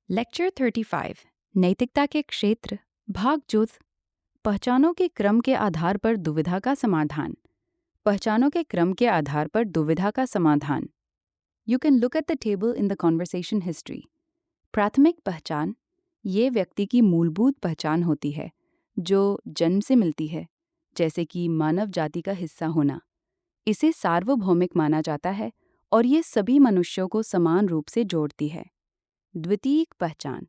Lecture 35 नैतिकता के क्षेत्र भाग चौथ पहचानों के क्रम के आधार पर दुविधा का समाधान। पहचानों के क्रम के आधार पर दुविधा का समाधान। You can look at the table in the conversation history. प्राथमिक पहचान ये व्यक्ति की मूलभूत पहचान होती है जो जन्म से मिलती है, जैसे कि मानव जाति का हिस्सा होना। इसे सार्वभौमिक माना जाता है और ये सभी मनुष्यों को समान रूप से जोड़ती है। द्वितीयक पहचान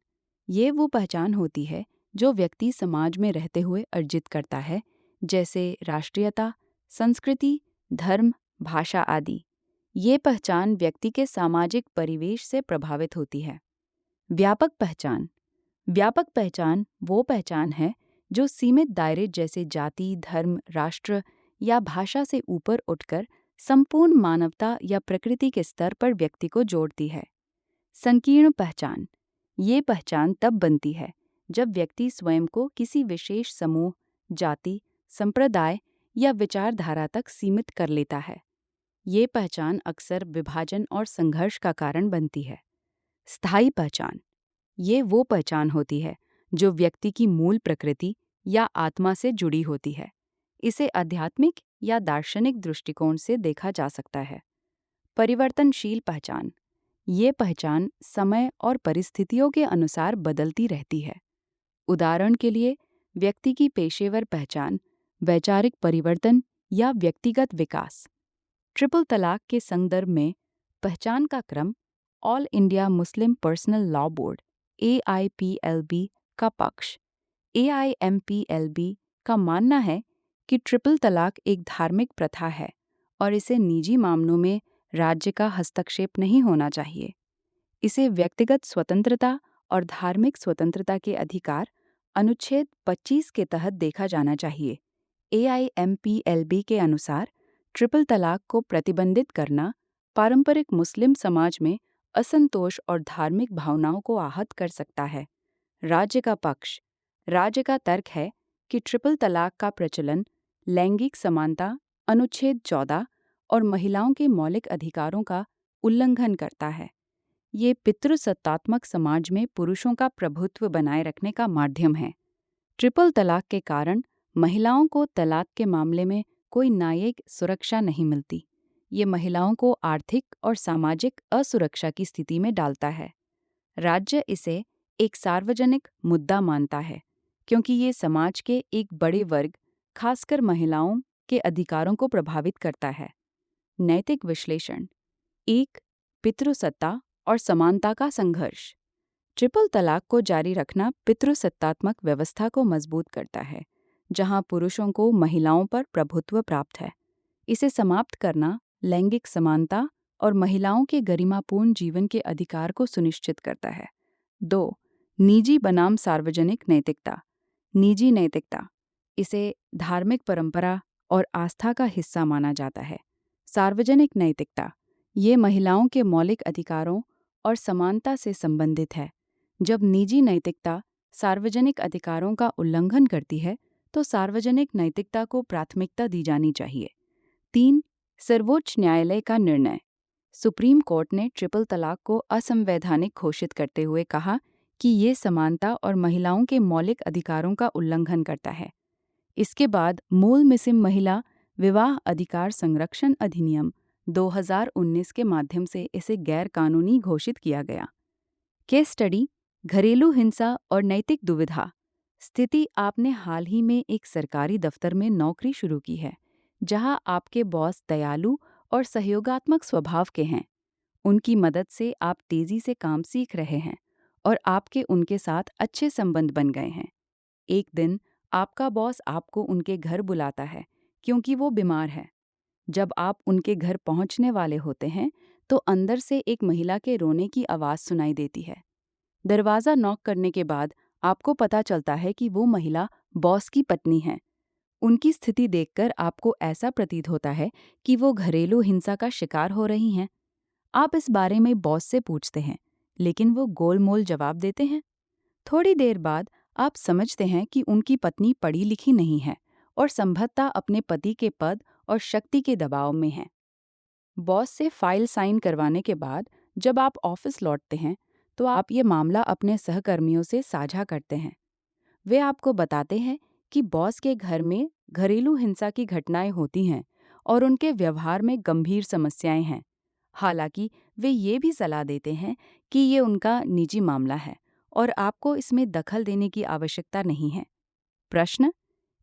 ये वो पहचान होती है जो व्यक्ति समाज में रहते हुए अर्जित करता है, जैसे राष्ट्रीयता, संस्कृति, धर्म, भाषा आदि। ये पहचान व्यक्ति के सामाजिक परिवेश से प्रभावित होती है। व्यापक पहचान वो पहचान है जो सीमित दायरे जैसे जाति, धर्म, राष्ट्र या भाषा से ऊपर उठकर संपूर्ण मानवता या प्रकृति के स्तर पर व्यक्ति को जोड़ती है। संकीर्ण पहचान ये पहचान तब बनती है जब व्यक्ति स्वयं को किसी विशेष समूह, जाति, संप्रदाय या विचारधारा तक सीमित कर लेता है। ये पहचान अक्सर विभाजन और संघर्ष का कारण बनती है। स्थायी पहचान ये वो पहचान होती है जो व्यक्ति की मूल प्रकृति या आत्मा से जुड़ी होती है। इसे आध्यात्मिक या दार्शनिक दृष्टिकोण से देखा जा सकता है। परिवर्तनशील पहचान ये पहचान समय और परिस्थितियों के अनुसार बदलती रहती है। उदाहरण के लिए, व्यक्ति की पेशेवर पहचान, वैचारिक परिवर्तन या व्यक्तिगत विकास। ट्रिपल तलाक के संदर्भ में पहचान का क्रम all India Muslim personal law board AIPLB का पक्ष। AIMPLB का मानना है कि ट्रिपल तलाक एक धार्मिक प्रथा है और इसे निजी मामलों में राज्य का हस्तक्षेप नहीं होना चाहिए। इसे व्यक्तिगत स्वतंत्रता और धार्मिक स्वतंत्रता के अधिकार अनुच्छेद 25 के तहत देखा जाना चाहिए। AIMPLB के अनुसार ट्रिपल तलाक को प्रतिबंधित करना पारंपरिक मुस्लिम समाज में असंतोष और धार्मिक भावनाओं को आहत कर सकता है। राज्य का पक्ष राज्य का तर्क है कि ट्रिपल तलाक का प्रचलन लैंगिक समानता, अनुच्छेद 14 और महिलाओं के मौलिक अधिकारों का उल्लंघन करता है। ये पितृसत्तात्मक समाज में पुरुषों का प्रभुत्व बनाए रखने का माध्यम है। ट्रिपल तलाक के कारण महिलाओं को तलाक के मामले में कोई न्यायिक सुरक्षा नहीं मिलती। ये महिलाओं को आर्थिक और सामाजिक असुरक्षा की स्थिति में डालता है। राज्य इसे एक सार्वजनिक मुद्दा मानता है क्योंकि ये समाज के एक बड़े वर्ग, खासकर महिलाओं के अधिकारों को प्रभावित करता है। नैतिक विश्लेषण 1. पितृसत्ता और समानता का संघर्ष। ट्रिपल तलाक को जारी रखना पितृसत्तात्मक व्यवस्था को मजबूत करता है, जहां पुरुषों को महिलाओं पर प्रभुत्व प्राप्त है। इसे समाप्त करना लैंगिक समानता और महिलाओं के गरिमापूर्ण जीवन के अधिकार को सुनिश्चित करता है। 2. निजी बनाम सार्वजनिक नैतिकता। निजी नैतिकता इसे धार्मिक परंपरा और आस्था का हिस्सा माना जाता है। सार्वजनिक नैतिकता ये महिलाओं के मौलिक अधिकारों और समानता से संबंधित है। जब निजी नैतिकता सार्वजनिक अधिकारों का उल्लंघन करती है, तो सार्वजनिक नैतिकता को प्राथमिकता दी जानी चाहिए। 3. सर्वोच्च न्यायालय का निर्णय। सुप्रीम कोर्ट ने ट्रिपल तलाक को असंवैधानिक घोषित करते हुए कहा कि ये समानता और महिलाओं के मौलिक अधिकारों का उल्लंघन करता है। इसके बाद मूल मुस्लिम महिला विवाह अधिकार संरक्षण अधिनियम 2019 के माध्यम से इसे गैर कानूनी घोषित किया गया। केस स्टडी घरेलू हिंसा और नैतिक दुविधा। स्थिति आपने हाल ही में एक सरकारी दफ्तर में नौकरी शुरू की है, जहां आपके बॉस दयालु और सहयोगात्मक स्वभाव के हैं। उनकी मदद से आप तेजी से काम सीख रहे हैं और आपके उनके साथ अच्छे संबंध बन गए हैं। एक दिन आपका बॉस आपको उनके घर बुलाता है क्योंकि वो बीमार है। जब आप उनके घर पहुंचने वाले होते हैं, तो अंदर से एक महिला के रोने की आवाज़ सुनाई देती है। दरवाज़ा नॉक करने के बाद आपको पता चलता है कि वो महिला बॉस की पत्नी है। उनकी स्थिति देखकर आपको ऐसा प्रतीत होता है कि वो घरेलू हिंसा का शिकार हो रही हैं। आप इस बारे में बॉस से पूछते हैं, लेकिन वो गोलमोल जवाब देते हैं। थोड़ी देर बाद आप समझते हैं कि उनकी पत्नी पढ़ी लिखी नहीं है और संभवतः अपने पति के पद और शक्ति के दबाव में है। बॉस से फाइल साइन करवाने के बाद जब आप ऑफिस लौटते हैं, तो आप ये मामला अपने सहकर्मियों से साझा करते हैं। वे आपको बताते हैं कि बॉस के घर में घरेलू हिंसा की घटनाएं होती हैं और उनके व्यवहार में गंभीर समस्याएं हैं। हालांकि वे ये भी सलाह देते हैं कि ये उनका निजी मामला है और आपको इसमें दखल देने की आवश्यकता नहीं है। प्रश्न: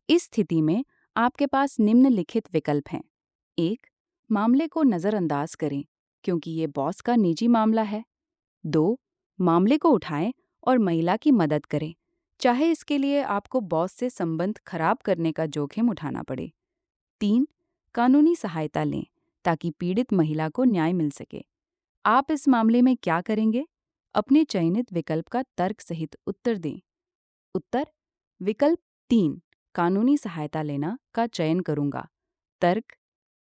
इस स्थिति में आपके पास निम्नलिखित विकल्प हैं। 1. मामले को नज़रअंदाज करें क्योंकि ये बॉस का निजी मामला है। 2. मामले को उठाएं और महिला की मदद करें, चाहे इसके लिए आपको बॉस से संबंध खराब करने का जोखिम उठाना पड़े। 3. कानूनी सहायता लें ताकि पीड़ित महिला को न्याय मिल सके। आप इस मामले में क्या करेंगे? अपने चयनित विकल्प का तर्क सहित उत्तर दें। उत्तर: विकल्प 3, कानूनी सहायता लेना का चयन करूंगा। तर्क: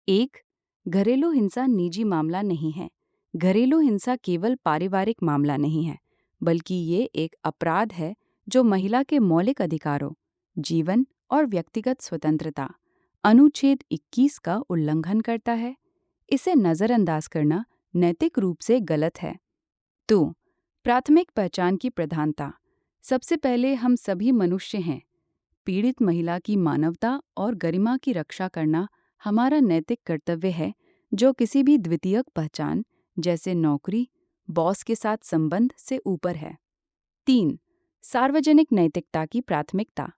1. घरेलू हिंसा निजी मामला नहीं है। घरेलू हिंसा केवल पारिवारिक मामला नहीं है, बल्कि ये एक अपराध है जो महिला के मौलिक अधिकारों, जीवन और व्यक्तिगत स्वतंत्रता, अनुच्छेद 21 का उल्लंघन करता है। इसे नज़रअंदाज करना नैतिक रूप से गलत है। 2. प्राथमिक पहचान की प्रधानता। सबसे पहले हम सभी मनुष्य हैं। पीड़ित महिला की मानवता और गरिमा की रक्षा करना हमारा नैतिक कर्तव्य है, जो किसी भी द्वितीयक पहचान जैसे नौकरी, बॉस के साथ संबंध से ऊपर है। 3. सार्वजनिक नैतिकता की प्राथमिकता।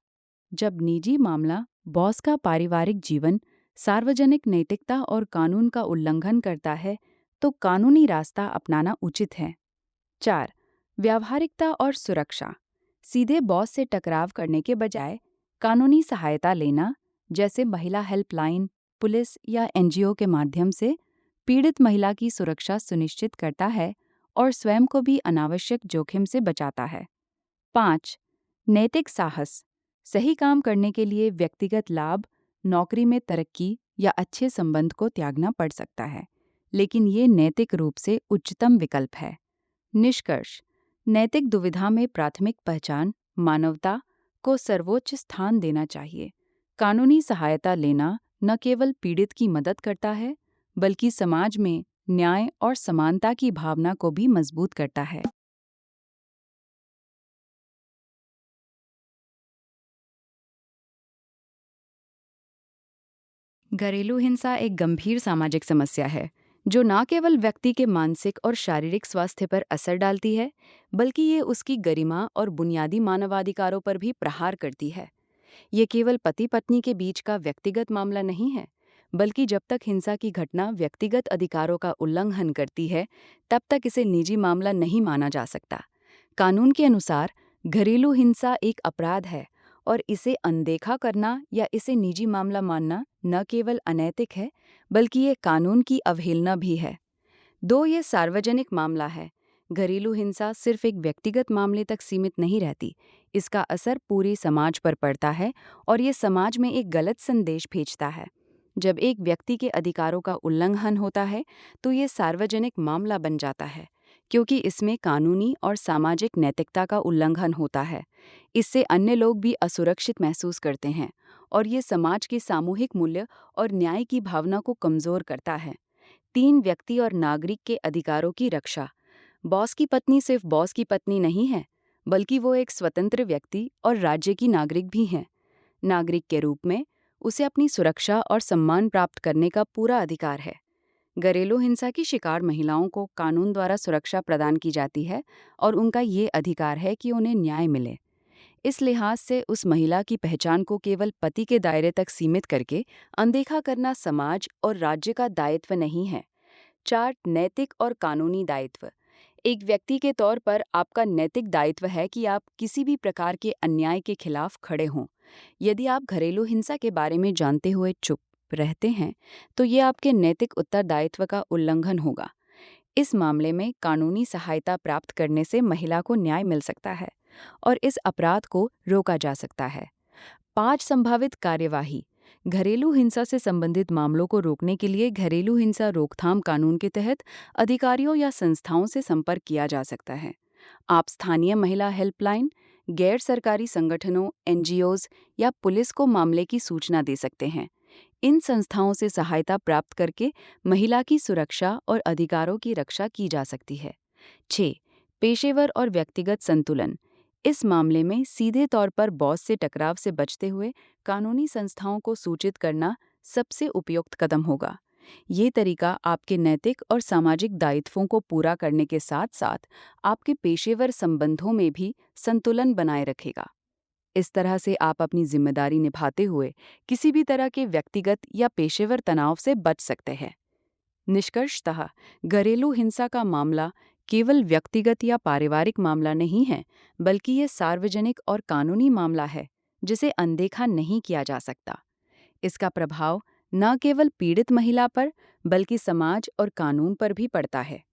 जब निजी मामला बॉस का पारिवारिक जीवन सार्वजनिक नैतिकता और कानून का उल्लंघन करता है, तो कानूनी रास्ता अपनाना उचित है। 4. व्यावहारिकता और सुरक्षा। सीधे बॉस से टकराव करने के बजाय कानूनी सहायता लेना, जैसे महिला हेल्पलाइन, पुलिस या एनजीओ के माध्यम से, पीड़ित महिला की सुरक्षा सुनिश्चित करता है और स्वयं को भी अनावश्यक जोखिम से बचाता है। 5. नैतिक साहस। सही काम करने के लिए व्यक्तिगत लाभ, नौकरी में तरक्की या अच्छे संबंध को त्यागना पड़ सकता है, लेकिन ये नैतिक रूप से उच्चतम विकल्प है। निष्कर्ष: नैतिक दुविधा में प्राथमिक पहचान, मानवता को सर्वोच्च स्थान देना चाहिए। कानूनी सहायता लेना न केवल पीड़ित की मदद करता है, बल्कि समाज में न्याय और समानता की भावना को भी मजबूत करता है। घरेलू हिंसा एक गंभीर सामाजिक समस्या है जो न केवल व्यक्ति के मानसिक और शारीरिक स्वास्थ्य पर असर डालती है, बल्कि ये उसकी गरिमा और बुनियादी मानवाधिकारों पर भी प्रहार करती है। ये केवल पति पत्नी के बीच का व्यक्तिगत मामला नहीं है, बल्कि जब तक हिंसा की घटना व्यक्तिगत अधिकारों का उल्लंघन करती है, तब तक इसे निजी मामला नहीं माना जा सकता। कानून के अनुसार घरेलू हिंसा एक अपराध है और इसे अनदेखा करना या इसे निजी मामला मानना न केवल अनैतिक है, बल्कि ये कानून की अवहेलना भी है। ये सार्वजनिक मामला है। घरेलू हिंसा सिर्फ एक व्यक्तिगत मामले तक सीमित नहीं रहती, इसका असर पूरे समाज पर पड़ता है और ये समाज में एक गलत संदेश भेजता है। जब एक व्यक्ति के अधिकारों का उल्लंघन होता है, तो ये सार्वजनिक मामला बन जाता है, क्योंकि इसमें कानूनी और सामाजिक नैतिकता का उल्लंघन होता है। इससे अन्य लोग भी असुरक्षित महसूस करते हैं और ये समाज के सामूहिक मूल्य और न्याय की भावना को कमजोर करता है। 3. व्यक्ति और नागरिक के अधिकारों की रक्षा। बॉस की पत्नी सिर्फ बॉस की पत्नी नहीं है, बल्कि वो एक स्वतंत्र व्यक्ति और राज्य की नागरिक भी हैं। नागरिक के रूप में उसे अपनी सुरक्षा और सम्मान प्राप्त करने का पूरा अधिकार है। घरेलू हिंसा की शिकार महिलाओं को कानून द्वारा सुरक्षा प्रदान की जाती है और उनका ये अधिकार है कि उन्हें न्याय मिले। इस लिहाज से उस महिला की पहचान को केवल पति के दायरे तक सीमित करके अनदेखा करना समाज और राज्य का दायित्व नहीं है। 4. नैतिक और कानूनी दायित्व। एक व्यक्ति के तौर पर आपका नैतिक दायित्व है कि आप किसी भी प्रकार के अन्याय के खिलाफ खड़े हों। यदि आप घरेलू हिंसा के बारे में जानते हुए चुप रहते हैं, तो ये आपके नैतिक उत्तरदायित्व का उल्लंघन होगा। इस मामले में कानूनी सहायता प्राप्त करने से महिला को न्याय मिल सकता है और इस अपराध को रोका जा सकता है। 5. संभावित कार्यवाही। घरेलू हिंसा से संबंधित मामलों को रोकने के लिए घरेलू हिंसा रोकथाम कानून के तहत अधिकारियों या संस्थाओं से संपर्क किया जा सकता है। आप स्थानीय महिला हेल्पलाइन, गैर सरकारी संगठनों, एनजीओज या पुलिस को मामले की सूचना दे सकते हैं। इन संस्थाओं से सहायता प्राप्त करके महिला की सुरक्षा और अधिकारों की रक्षा की जा सकती है। 6. पेशेवर और व्यक्तिगत संतुलन। इस मामले में सीधे तौर पर बॉस से टकराव से बचते हुए कानूनी संस्थाओं को सूचित करना सबसे उपयुक्त कदम होगा। ये तरीका आपके नैतिक और सामाजिक दायित्वों को पूरा करने के साथ-साथ आपके पेशेवर संबंधों में भी संतुलन बनाए रखेगा। इस तरह से आप अपनी जिम्मेदारी निभाते हुए किसी भी तरह के व्यक्तिगत या पेशेवर तनाव से बच सकते हैं। निष्कर्षतः, घरेलू हिंसा का मामला केवल व्यक्तिगत या पारिवारिक मामला नहीं है, बल्कि ये सार्वजनिक और कानूनी मामला है जिसे अनदेखा नहीं किया जा सकता। इसका प्रभाव न केवल पीड़ित महिला पर, बल्कि समाज और कानून पर भी पड़ता है।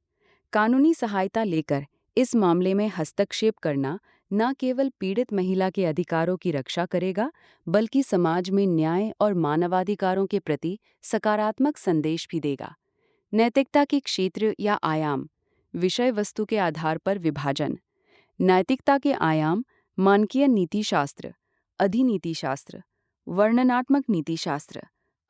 कानूनी सहायता लेकर इस मामले में हस्तक्षेप करना न केवल पीड़ित महिला के अधिकारों की रक्षा करेगा, बल्कि समाज में न्याय और मानवाधिकारों के प्रति सकारात्मक संदेश भी देगा। नैतिकता के क्षेत्र या आयाम। विषय वस्तु के आधार पर विभाजन। नैतिकता के आयाम मानकीय नीतिशास्त्र, अधिनीतिशास्त्र, वर्णनात्मक नीतिशास्त्र,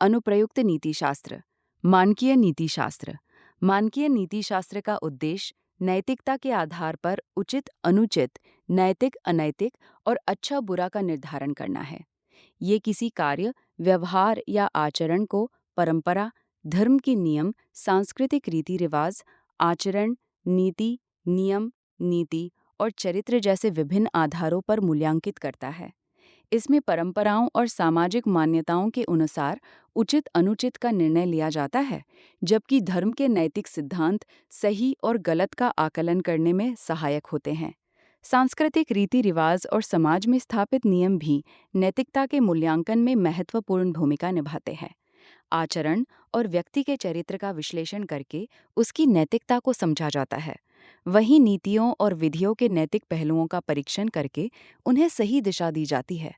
अनुप्रयुक्त नीतिशास्त्र, मानकीय नीतिशास्त्र। मानकीय नीतिशास्त्र का उद्देश्य नैतिकता के आधार पर उचित अनुचित, नैतिक अनैतिक और अच्छा बुरा का निर्धारण करना है। ये किसी कार्य, व्यवहार या आचरण को परंपरा, धर्म के नियम, सांस्कृतिक रीति रिवाज, आचरण, नीति, नियम, नीति और चरित्र जैसे विभिन्न आधारों पर मूल्यांकित करता है। इसमें परंपराओं और सामाजिक मान्यताओं के अनुसार उचित अनुचित का निर्णय लिया जाता है, जबकि धर्म के नैतिक सिद्धांत सही और गलत का आकलन करने में सहायक होते हैं। सांस्कृतिक रीति रिवाज और समाज में स्थापित नियम भी नैतिकता के मूल्यांकन में महत्वपूर्ण भूमिका निभाते हैं। आचरण और व्यक्ति के चरित्र का विश्लेषण करके उसकी नैतिकता को समझा जाता है। वहीं नीतियों और विधियों के नैतिक पहलुओं का परीक्षण करके उन्हें सही दिशा दी जाती है।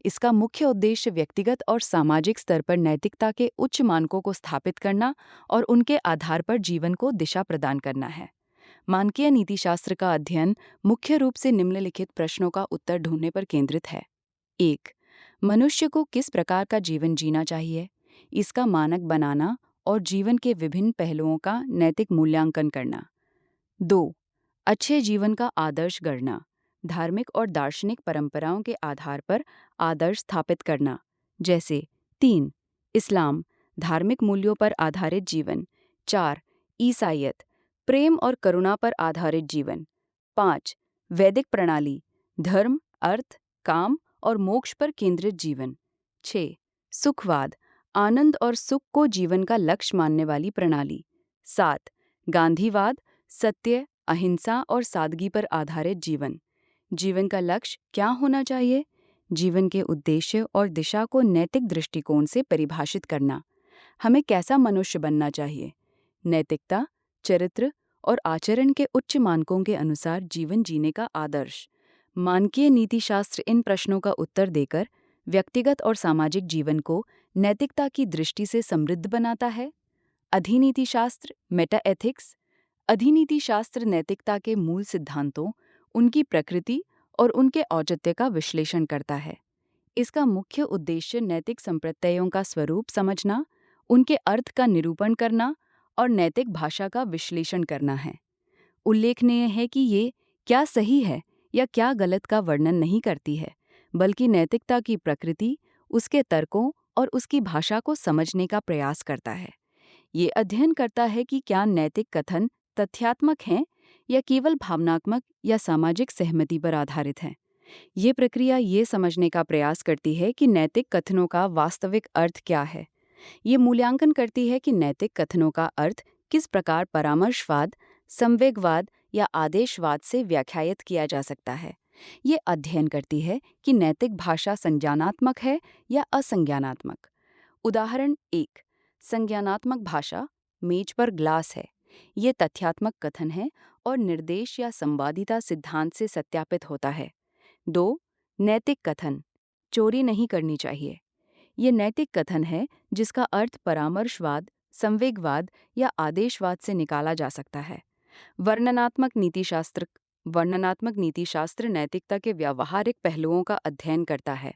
इसका मुख्य उद्देश्य व्यक्तिगत और सामाजिक स्तर पर नैतिकता के उच्च मानकों को स्थापित करना और उनके आधार पर जीवन को दिशा प्रदान करना है। मानकीय नीतिशास्त्र का अध्ययन मुख्य रूप से निम्नलिखित प्रश्नों का उत्तर ढूंढने पर केंद्रित है। 1. मनुष्य को किस प्रकार का जीवन जीना चाहिए? इसका मानक बनाना और जीवन के विभिन्न पहलुओं का नैतिक मूल्यांकन करना। 2. अच्छे जीवन का आदर्श गढ़ना, धार्मिक और दार्शनिक परंपराओं के आधार पर आदर्श स्थापित करना, जैसे 3. इस्लाम, धार्मिक मूल्यों पर आधारित जीवन। 4. ईसाईयत, प्रेम और करुणा पर आधारित जीवन। 5. वैदिक प्रणाली, धर्म, अर्थ, काम और मोक्ष पर केंद्रित जीवन। 6. सुखवाद, आनंद और सुख को जीवन का लक्ष्य मानने वाली प्रणाली। 7. गांधीवाद, सत्य, अहिंसा और सादगी पर आधारित जीवन। जीवन का लक्ष्य क्या होना चाहिए? जीवन के उद्देश्य और दिशा को नैतिक दृष्टिकोण से परिभाषित करना। हमें कैसा मनुष्य बनना चाहिए? नैतिकता, चरित्र और आचरण के उच्च मानकों के अनुसार जीवन जीने का आदर्श। मानकीय नीतिशास्त्र इन प्रश्नों का उत्तर देकर व्यक्तिगत और सामाजिक जीवन को नैतिकता की दृष्टि से समृद्ध बनाता है। अधिनीतिशास्त्र, मेटा एथिक्स। अधिनीतिशास्त्र नैतिकता के मूल सिद्धांतों, उनकी प्रकृति और उनके औचित्य का विश्लेषण करता है। इसका मुख्य उद्देश्य नैतिक संप्रत्ययों का स्वरूप समझना, उनके अर्थ का निरूपण करना और नैतिक भाषा का विश्लेषण करना है। उल्लेखनीय है कि ये क्या सही है या क्या गलत का वर्णन नहीं करती है, बल्कि नैतिकता की प्रकृति, उसके तर्कों और उसकी भाषा को समझने का प्रयास करता है। ये अध्ययन करता है कि क्या नैतिक कथन तथ्यात्मक हैं या केवल भावनात्मक या सामाजिक सहमति पर आधारित हैं। ये प्रक्रिया ये समझने का प्रयास करती है कि नैतिक कथनों का वास्तविक अर्थ क्या है। ये मूल्यांकन करती है कि नैतिक कथनों का अर्थ किस प्रकार परामर्शवाद, संवेगवाद या आदेशवाद से व्याख्यायित किया जा सकता है। ये अध्ययन करती है कि नैतिक भाषा संज्ञानात्मक है या असंज्ञानात्मक। उदाहरण 1. संज्ञानात्मक भाषा, मेज पर ग्लास है। ये तथ्यात्मक कथन है और निर्देश या संवादिता सिद्धांत से सत्यापित होता है। 2. नैतिक कथन, चोरी नहीं करनी चाहिए। ये नैतिक कथन है जिसका अर्थ परामर्शवाद, संवेगवाद या आदेशवाद से निकाला जा सकता है। वर्णनात्मक नीतिशास्त्र नैतिकता के व्यावहारिक पहलुओं का अध्ययन करता है।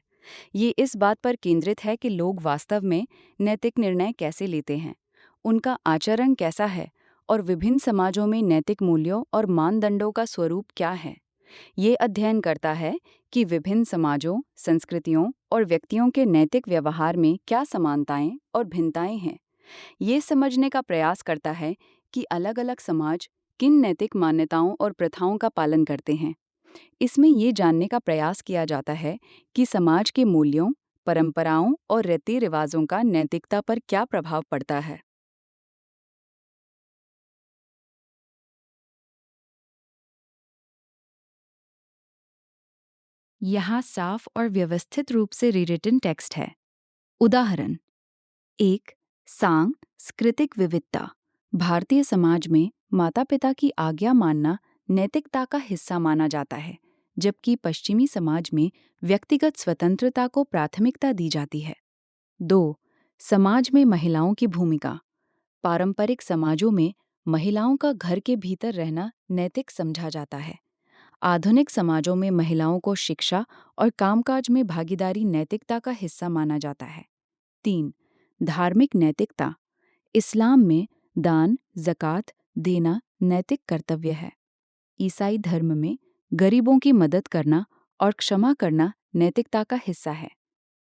ये इस बात पर केंद्रित है कि लोग वास्तव में नैतिक निर्णय कैसे लेते हैं, उनका आचरण कैसा है और विभिन्न समाजों में नैतिक मूल्यों और मानदंडों का स्वरूप क्या है। ये अध्ययन करता है कि विभिन्न समाजों, संस्कृतियों और व्यक्तियों के नैतिक व्यवहार में क्या समानताएं और भिन्नताएं हैं। ये समझने का प्रयास करता है कि अलग-अलग समाज किन नैतिक मान्यताओं और प्रथाओं का पालन करते हैं। इसमें ये जानने का प्रयास किया जाता है कि समाज के मूल्यों, परंपराओं और रीति रिवाजों का नैतिकता पर क्या प्रभाव पड़ता है। यहाँ साफ और व्यवस्थित रूप से रिरिटन टेक्स्ट है। उदाहरण एक, सांस्कृतिक विविधता। भारतीय समाज में माता पिता की आज्ञा मानना नैतिकता का हिस्सा माना जाता है, जबकि पश्चिमी समाज में व्यक्तिगत स्वतंत्रता को प्राथमिकता दी जाती है। दो, समाज में महिलाओं की भूमिका। पारंपरिक समाजों में महिलाओं का घर के भीतर रहना नैतिक समझा जाता है। आधुनिक समाजों में महिलाओं को शिक्षा और कामकाज में भागीदारी नैतिकता का हिस्सा माना जाता है। तीन, धार्मिक नैतिकता। इस्लाम में दान, ज़कात देना नैतिक कर्तव्य है। ईसाई धर्म में गरीबों की मदद करना और क्षमा करना नैतिकता का हिस्सा है।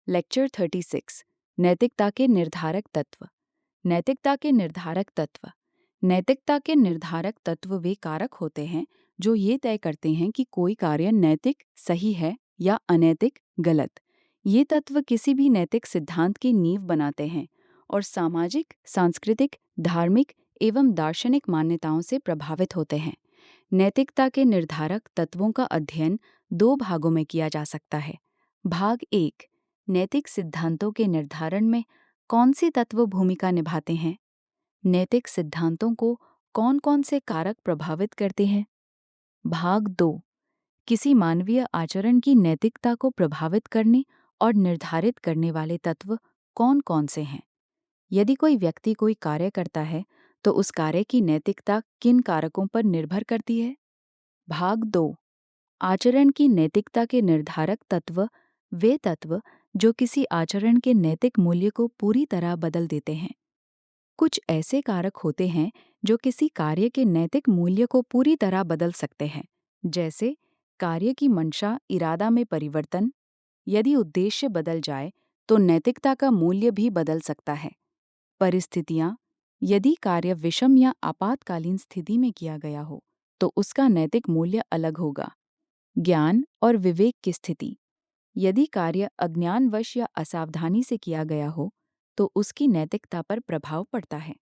लेक्चर 36, नैतिकता के निर्धारक तत्व। नैतिकता के निर्धारक तत्व। नैतिकता के निर्धारक तत्व वे कारक होते हैं जो ये तय करते हैं कि कोई कार्य नैतिक सही है या अनैतिक गलत। ये तत्व किसी भी नैतिक सिद्धांत की नींव बनाते हैं और सामाजिक, सांस्कृतिक, धार्मिक एवं दार्शनिक मान्यताओं से प्रभावित होते हैं। नैतिकता के निर्धारक तत्वों का अध्ययन दो भागों में किया जा सकता है। भाग एक, नैतिक सिद्धांतों के निर्धारण में कौन से तत्व भूमिका निभाते हैं। नैतिक सिद्धांतों को कौन कौन से कारक प्रभावित करते हैं। भाग दो, किसी मानवीय आचरण की नैतिकता को प्रभावित करने और निर्धारित करने वाले तत्व कौन कौन से हैं। यदि कोई व्यक्ति कोई कार्य करता है तो उस कार्य की नैतिकता किन कारकों पर निर्भर करती है। भाग दो, आचरण की नैतिकता के निर्धारक तत्व वे तत्व जो किसी आचरण के नैतिक मूल्य को पूरी तरह बदल देते हैं। कुछ ऐसे कारक होते हैं जो किसी कार्य के नैतिक मूल्य को पूरी तरह बदल सकते हैं, जैसे कार्य की मंशा, इरादा में परिवर्तन। यदि उद्देश्य बदल जाए तो नैतिकता का मूल्य भी बदल सकता है। परिस्थितियाँ, यदि कार्य विषम या आपातकालीन स्थिति में किया गया हो तो उसका नैतिक मूल्य अलग होगा। ज्ञान और विवेक की स्थिति, यदि कार्य अज्ञानवश या असावधानी से किया गया हो तो उसकी नैतिकता पर प्रभाव पड़ता है।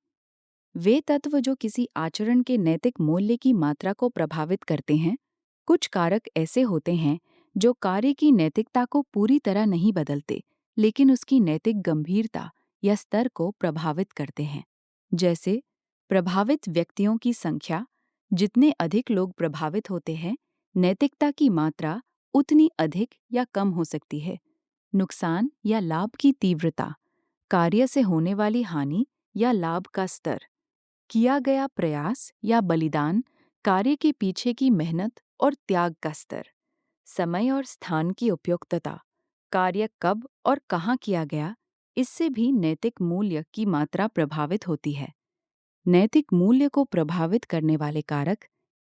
वे तत्व जो किसी आचरण के नैतिक मूल्य की मात्रा को प्रभावित करते हैं। कुछ कारक ऐसे होते हैं जो कार्य की नैतिकता को पूरी तरह नहीं बदलते, लेकिन उसकी नैतिक गंभीरता या स्तर को प्रभावित करते हैं। जैसे प्रभावित व्यक्तियों की संख्या, जितने अधिक लोग प्रभावित होते हैं, नैतिकता की मात्रा उतनी अधिक या कम हो सकती है। नुकसान या लाभ की तीव्रता, कार्य से होने वाली हानि या लाभ का स्तर, किया गया प्रयास या बलिदान, कार्य के पीछे की मेहनत और त्याग का स्तर, समय और स्थान की उपयुक्तता, कार्य कब और कहाँ किया गया, इससे भी नैतिक मूल्य की मात्रा प्रभावित होती है। नैतिक मूल्य को प्रभावित करने वाले कारक।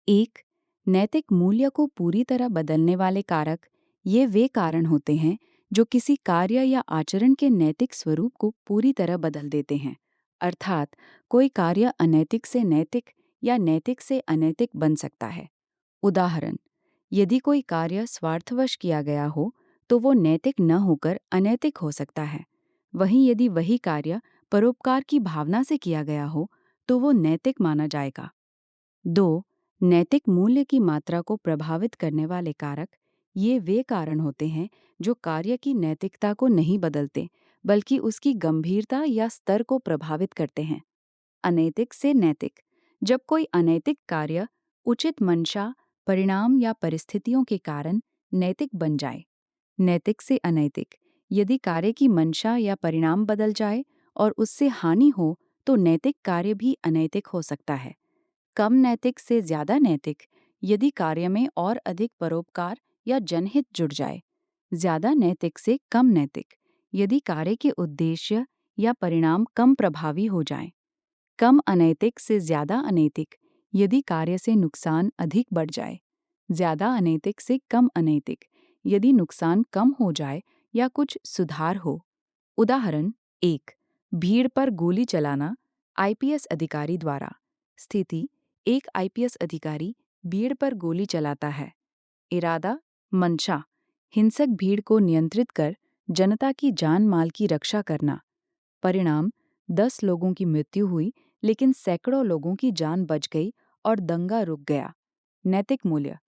एक, नैतिक मूल्य को पूरी तरह बदलने वाले कारक। ये वे कारण होते हैं जो किसी कार्य या आचरण के नैतिक स्वरूप को पूरी तरह बदल देते हैं। अर्थात कोई कार्य अनैतिक से नैतिक या नैतिक से अनैतिक बन सकता है। उदाहरण, यदि कोई कार्य स्वार्थवश किया गया हो तो वो नैतिक न होकर अनैतिक हो सकता है। वहीं यदि वही कार्य परोपकार की भावना से किया गया हो तो वो नैतिक माना जाएगा। दो, नैतिक मूल्य की मात्रा को प्रभावित करने वाले कारक। ये वे कारण होते हैं जो कार्य की नैतिकता को नहीं बदलते, बल्कि उसकी गंभीरता या स्तर को प्रभावित करते हैं। अनैतिक से नैतिक, जब कोई अनैतिक कार्य उचित मंशा, परिणाम या परिस्थितियों के कारण नैतिक बन जाए। नैतिक से अनैतिक, यदि कार्य की मंशा या परिणाम बदल जाए और उससे हानि हो तो नैतिक कार्य भी अनैतिक हो सकता है। कम नैतिक से ज्यादा नैतिक, यदि कार्य में और अधिक परोपकार या जनहित जुड़ जाए। ज्यादा नैतिक से कम नैतिक, यदि कार्य के उद्देश्य या परिणाम कम प्रभावी हो जाएं। कम अनैतिक से ज्यादा अनैतिक यदि कार्य से नुकसान अधिक बढ़ जाए, ज्यादा अनैतिक से कम अनैतिक यदि नुकसान कम हो जाए या कुछ सुधार हो। उदाहरण एक, भीड़ पर गोली चलाना आईपीएस अधिकारी द्वारा। स्थिति, एक आईपीएस अधिकारी भीड़ पर गोली चलाता है। इरादा, मंशा, हिंसक भीड़ को नियंत्रित कर जनता की जान माल की रक्षा करना। परिणाम, 10 लोगों की मृत्यु हुई लेकिन सैकड़ों लोगों की जान बच गई और दंगा रुक गया। नैतिक मूल्य,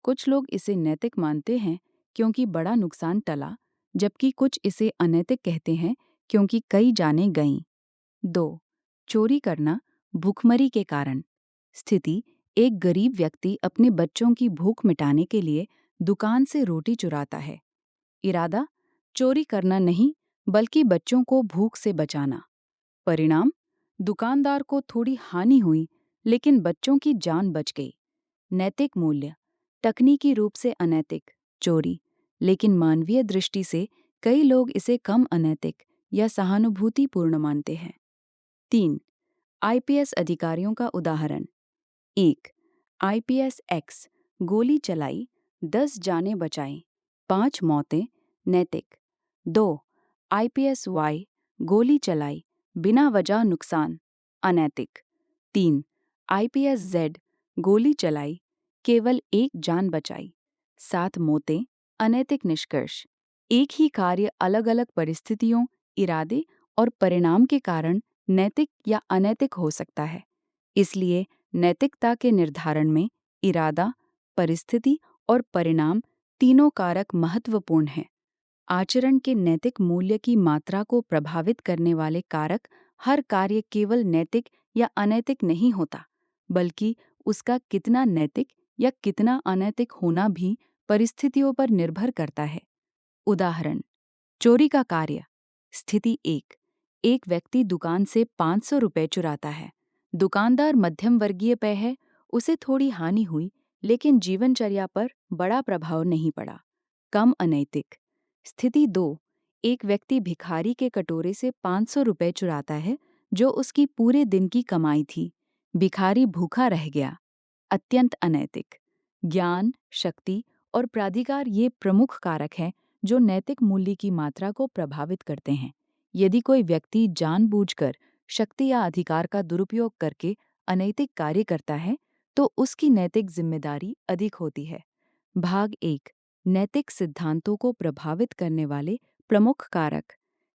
कुछ लोग इसे नैतिक मानते हैं क्योंकि बड़ा नुकसान टला, जबकि कुछ इसे अनैतिक कहते हैं क्योंकि कई जानें गईं। 2. चोरी करना भूखमरी के कारण। स्थिति, एक गरीब व्यक्ति अपने बच्चों की भूख मिटाने के लिए दुकान से रोटी चुराता है। इरादा, चोरी करना नहीं बल्कि बच्चों को भूख से बचाना। परिणाम, दुकानदार को थोड़ी हानि हुई लेकिन बच्चों की जान बच गई। नैतिक मूल्य, तकनीकी रूप से अनैतिक चोरी, लेकिन मानवीय दृष्टि से कई लोग इसे कम अनैतिक या सहानुभूतिपूर्ण मानते हैं। 3. आईपीएस अधिकारियों का उदाहरण। 1. आईपीएस एक्स गोली चलाई, 10 जानें बचाईं, 5 मौतें, नैतिक। 2. आईपीएस वाई गोली चलाई, बिना वजह नुकसान, अनैतिक। 3. आईपीएस जेड गोली चलाई, केवल 1 जान बचाई, 7 मौतें, अनैतिक। निष्कर्ष, एक ही कार्य अलग अलग परिस्थितियों, इरादे और परिणाम के कारण नैतिक या अनैतिक हो सकता है। इसलिए नैतिकता के निर्धारण में इरादा, परिस्थिति और परिणाम तीनों कारक महत्वपूर्ण हैं। आचरण के नैतिक मूल्य की मात्रा को प्रभावित करने वाले कारक हर कार्य केवल नैतिक या अनैतिक नहीं होता, बल्कि उसका कितना नैतिक या कितना अनैतिक होना भी परिस्थितियों पर निर्भर करता है। उदाहरण, चोरी का कार्य। स्थिति एक व्यक्ति दुकान से 500 रुपये चुराता है। दुकानदार मध्यम वर्गीय पे है, उसे थोड़ी हानि हुई लेकिन जीवनचर्या पर बड़ा प्रभाव नहीं पड़ा। कम अनैतिक। स्थिति 2, एक व्यक्ति भिखारी के कटोरे से 500 रुपये चुराता है जो उसकी पूरे दिन की कमाई थी। भिखारी भूखा रह गया। अत्यंत अनैतिक। ज्ञान, शक्ति और प्राधिकार ये प्रमुख कारक हैं जो नैतिक मूल्य की मात्रा को प्रभावित करते हैं। यदि कोई व्यक्ति जानबूझकर शक्ति या अधिकार का दुरुपयोग करके अनैतिक कार्य करता है, तो उसकी नैतिक जिम्मेदारी अधिक होती है। भाग 1, नैतिक सिद्धांतों को प्रभावित करने वाले प्रमुख कारक।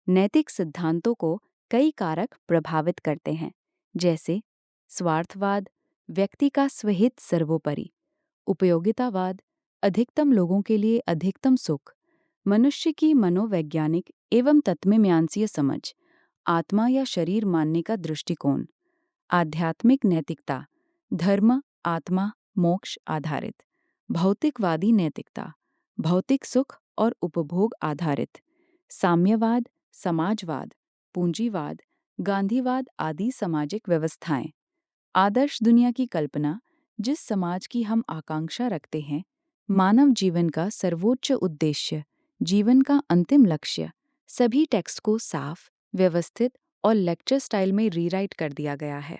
नैतिक सिद्धांतों को कई कारक प्रभावित करते हैं, जैसे स्वार्थवाद, व्यक्ति का स्वहित सर्वोपरि; उपयोगितावाद, अधिकतम लोगों के लिए अधिकतम सुख; मनुष्य की मनोवैज्ञानिक एवं तत्वज्ञानीय समझ, आत्मा या शरीर मानने का दृष्टिकोण; आध्यात्मिक नैतिकता, धर्म, आत्मा, मोक्ष आधारित; भौतिकवादी नैतिकता, भौतिक सुख और उपभोग आधारित; साम्यवाद, समाजवाद, पूंजीवाद, गांधीवाद आदि सामाजिक व्यवस्थाएं। आदर्श दुनिया की कल्पना, जिस समाज की हम आकांक्षा रखते हैं, मानव जीवन का सर्वोच्च उद्देश्य, जीवन का अंतिम लक्ष्य, सभी टेक्स्ट को साफ, व्यवस्थित और लेक्चर स्टाइल में रीराइट कर दिया गया है।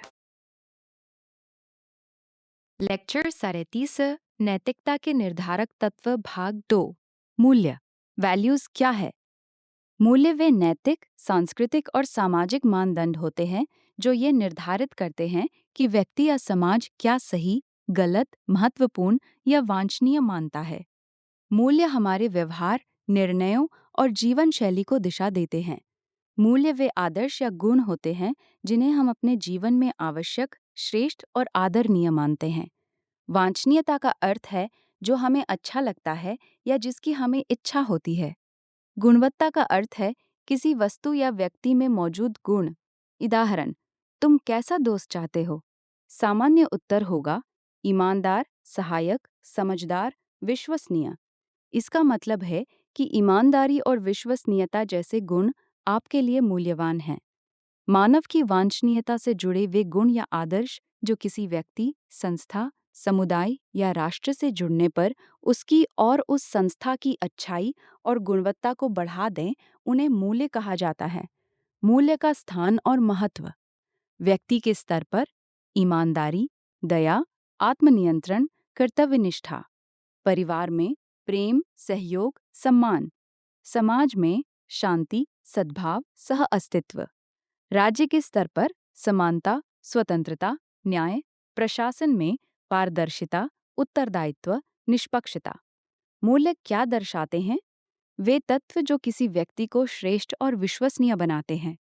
लेक्चर 37, नैतिकता के निर्धारक तत्व, भाग 2। मूल्य, वैल्यूज क्या है? मूल्य वे नैतिक, सांस्कृतिक और सामाजिक मानदंड होते हैं जो ये निर्धारित करते हैं कि व्यक्ति या समाज क्या सही, गलत, महत्वपूर्ण या वांछनीय मानता है। मूल्य हमारे व्यवहार, निर्णयों और जीवन शैली को दिशा देते हैं। मूल्य वे आदर्श या गुण होते हैं जिन्हें हम अपने जीवन में आवश्यक, श्रेष्ठ और आदरणीय मानते हैं। वांछनीयता का अर्थ है जो हमें अच्छा लगता है या जिसकी हमें इच्छा होती है। गुणवत्ता का अर्थ है किसी वस्तु या व्यक्ति में मौजूद गुण। उदाहरण, तुम कैसा दोस्त चाहते हो? सामान्य उत्तर होगा ईमानदार, सहायक, समझदार, विश्वसनीय। इसका मतलब है कि ईमानदारी और विश्वसनीयता जैसे गुण आपके लिए मूल्यवान हैं। मानव की वांछनीयता से जुड़े वे गुण या आदर्श जो किसी व्यक्ति, संस्था, समुदाय या राष्ट्र से जुड़ने पर उसकी और उस संस्था की अच्छाई और गुणवत्ता को बढ़ा दें, उन्हें मूल्य कहा जाता है। मूल्य का स्थान और महत्व। व्यक्ति के स्तर पर ईमानदारी, दया, आत्मनियंत्रण, कर्तव्यनिष्ठा। परिवार में प्रेम, सहयोग, सम्मान। समाज में शांति, सद्भाव, सह अस्तित्व। राज्य के स्तर पर समानता, स्वतंत्रता, न्याय। प्रशासन में पारदर्शिता, उत्तरदायित्व, निष्पक्षता। मूल्य क्या दर्शाते हैं? वे तत्व जो किसी व्यक्ति को श्रेष्ठ और विश्वसनीय बनाते हैं।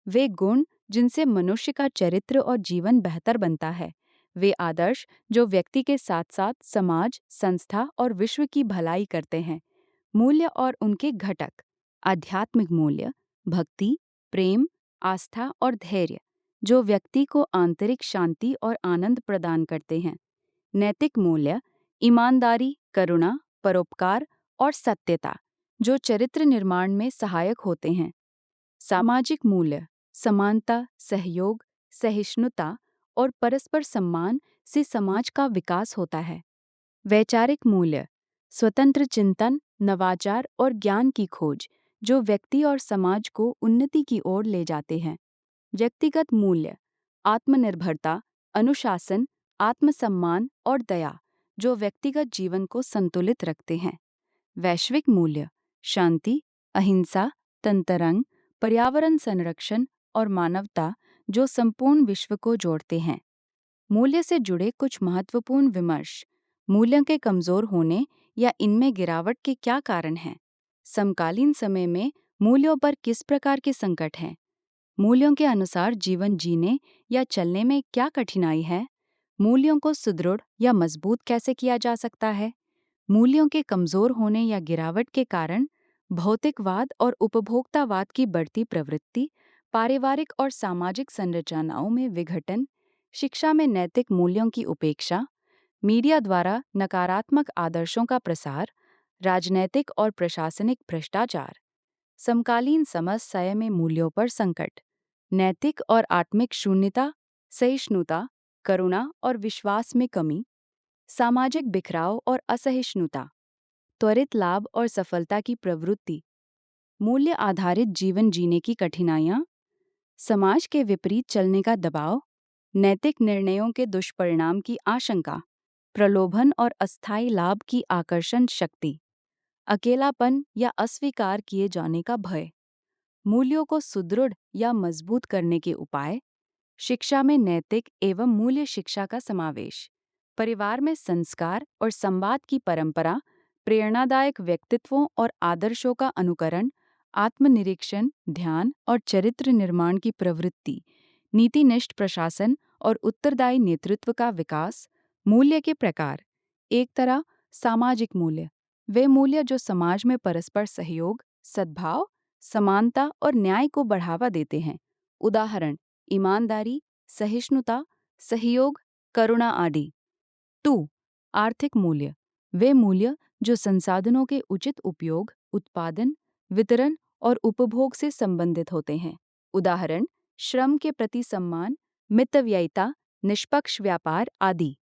वे गुण जिनसे मनुष्य का चरित्र और जीवन बेहतर बनता है। वे आदर्श जो व्यक्ति के साथ साथ समाज, संस्था और विश्व की भलाई करते हैं। मूल्य और उनके घटक। आध्यात्मिक मूल्य, भक्ति, प्रेम, आस्था और धैर्य, जो व्यक्ति को आंतरिक शांति और आनंद प्रदान करते हैं। नैतिक मूल्य, ईमानदारी, करुणा, परोपकार और सत्यता, जो चरित्र निर्माण में सहायक होते हैं। सामाजिक मूल्य, समानता, सहयोग, सहिष्णुता और परस्पर सम्मान से समाज का विकास होता है। वैचारिक मूल्य, स्वतंत्र चिंतन, नवाचार और ज्ञान की खोज, जो व्यक्ति और समाज को उन्नति की ओर ले जाते हैं। व्यक्तिगत मूल्य, आत्मनिर्भरता, अनुशासन, आत्मसम्मान और दया, जो व्यक्तिगत जीवन को संतुलित रखते हैं। वैश्विक मूल्य, शांति, अहिंसा, तंतरंग, पर्यावरण संरक्षण और मानवता, जो संपूर्ण विश्व को जोड़ते हैं। मूल्य से जुड़े कुछ महत्वपूर्ण विमर्श। मूल्यों के कमजोर होने या इनमें गिरावट के क्या कारण हैं? समकालीन समय में मूल्यों पर किस प्रकार के संकट हैं? मूल्यों के अनुसार जीवन जीने या चलने में क्या कठिनाई है? मूल्यों को सुदृढ़ या मजबूत कैसे किया जा सकता है? मूल्यों के कमजोर होने या गिरावट के कारण भौतिकवाद और उपभोक्तावाद की बढ़ती प्रवृत्ति, पारिवारिक और सामाजिक संरचनाओं में विघटन, शिक्षा में नैतिक मूल्यों की उपेक्षा, मीडिया द्वारा नकारात्मक आदर्शों का प्रसार, राजनैतिक और प्रशासनिक भ्रष्टाचार। समकालीन समस्या में मूल्यों पर संकट, नैतिक और आत्मिक शून्यता, सहिष्णुता, करुणा और विश्वास में कमी, सामाजिक बिखराव और असहिष्णुता, त्वरित लाभ और सफलता की प्रवृत्ति, मूल्य आधारित जीवन जीने की कठिनाइयाँ, समाज के विपरीत चलने का दबाव, नैतिक निर्णयों के दुष्परिणाम की आशंका, प्रलोभन और अस्थायी लाभ की आकर्षण शक्ति, अकेलापन या अस्वीकार किए जाने का भय। मूल्यों को सुदृढ़ या मजबूत करने के उपाय। शिक्षा में नैतिक एवं मूल्य शिक्षा का समावेश। परिवार में संस्कार और संवाद की परंपरा, प्रेरणादायक व्यक्तित्वों और आदर्शों का अनुकरण, आत्मनिरीक्षण, ध्यान और चरित्र निर्माण की प्रवृत्ति, नीतिनिष्ठ प्रशासन और उत्तरदायी नेतृत्व का विकास। मूल्य के प्रकार। एक तरह, सामाजिक मूल्य, वे मूल्य जो समाज में परस्पर सहयोग, सद्भाव, समानता और न्याय को बढ़ावा देते हैं। उदाहरण, ईमानदारी, सहिष्णुता, सहयोग, करुणा आदि। 2. आर्थिक मूल्य, वे मूल्य जो संसाधनों के उचित उपयोग, उत्पादन, वितरण और उपभोग से संबंधित होते हैं। उदाहरण, श्रम के प्रति सम्मान, मितव्ययिता, निष्पक्ष व्यापार आदि।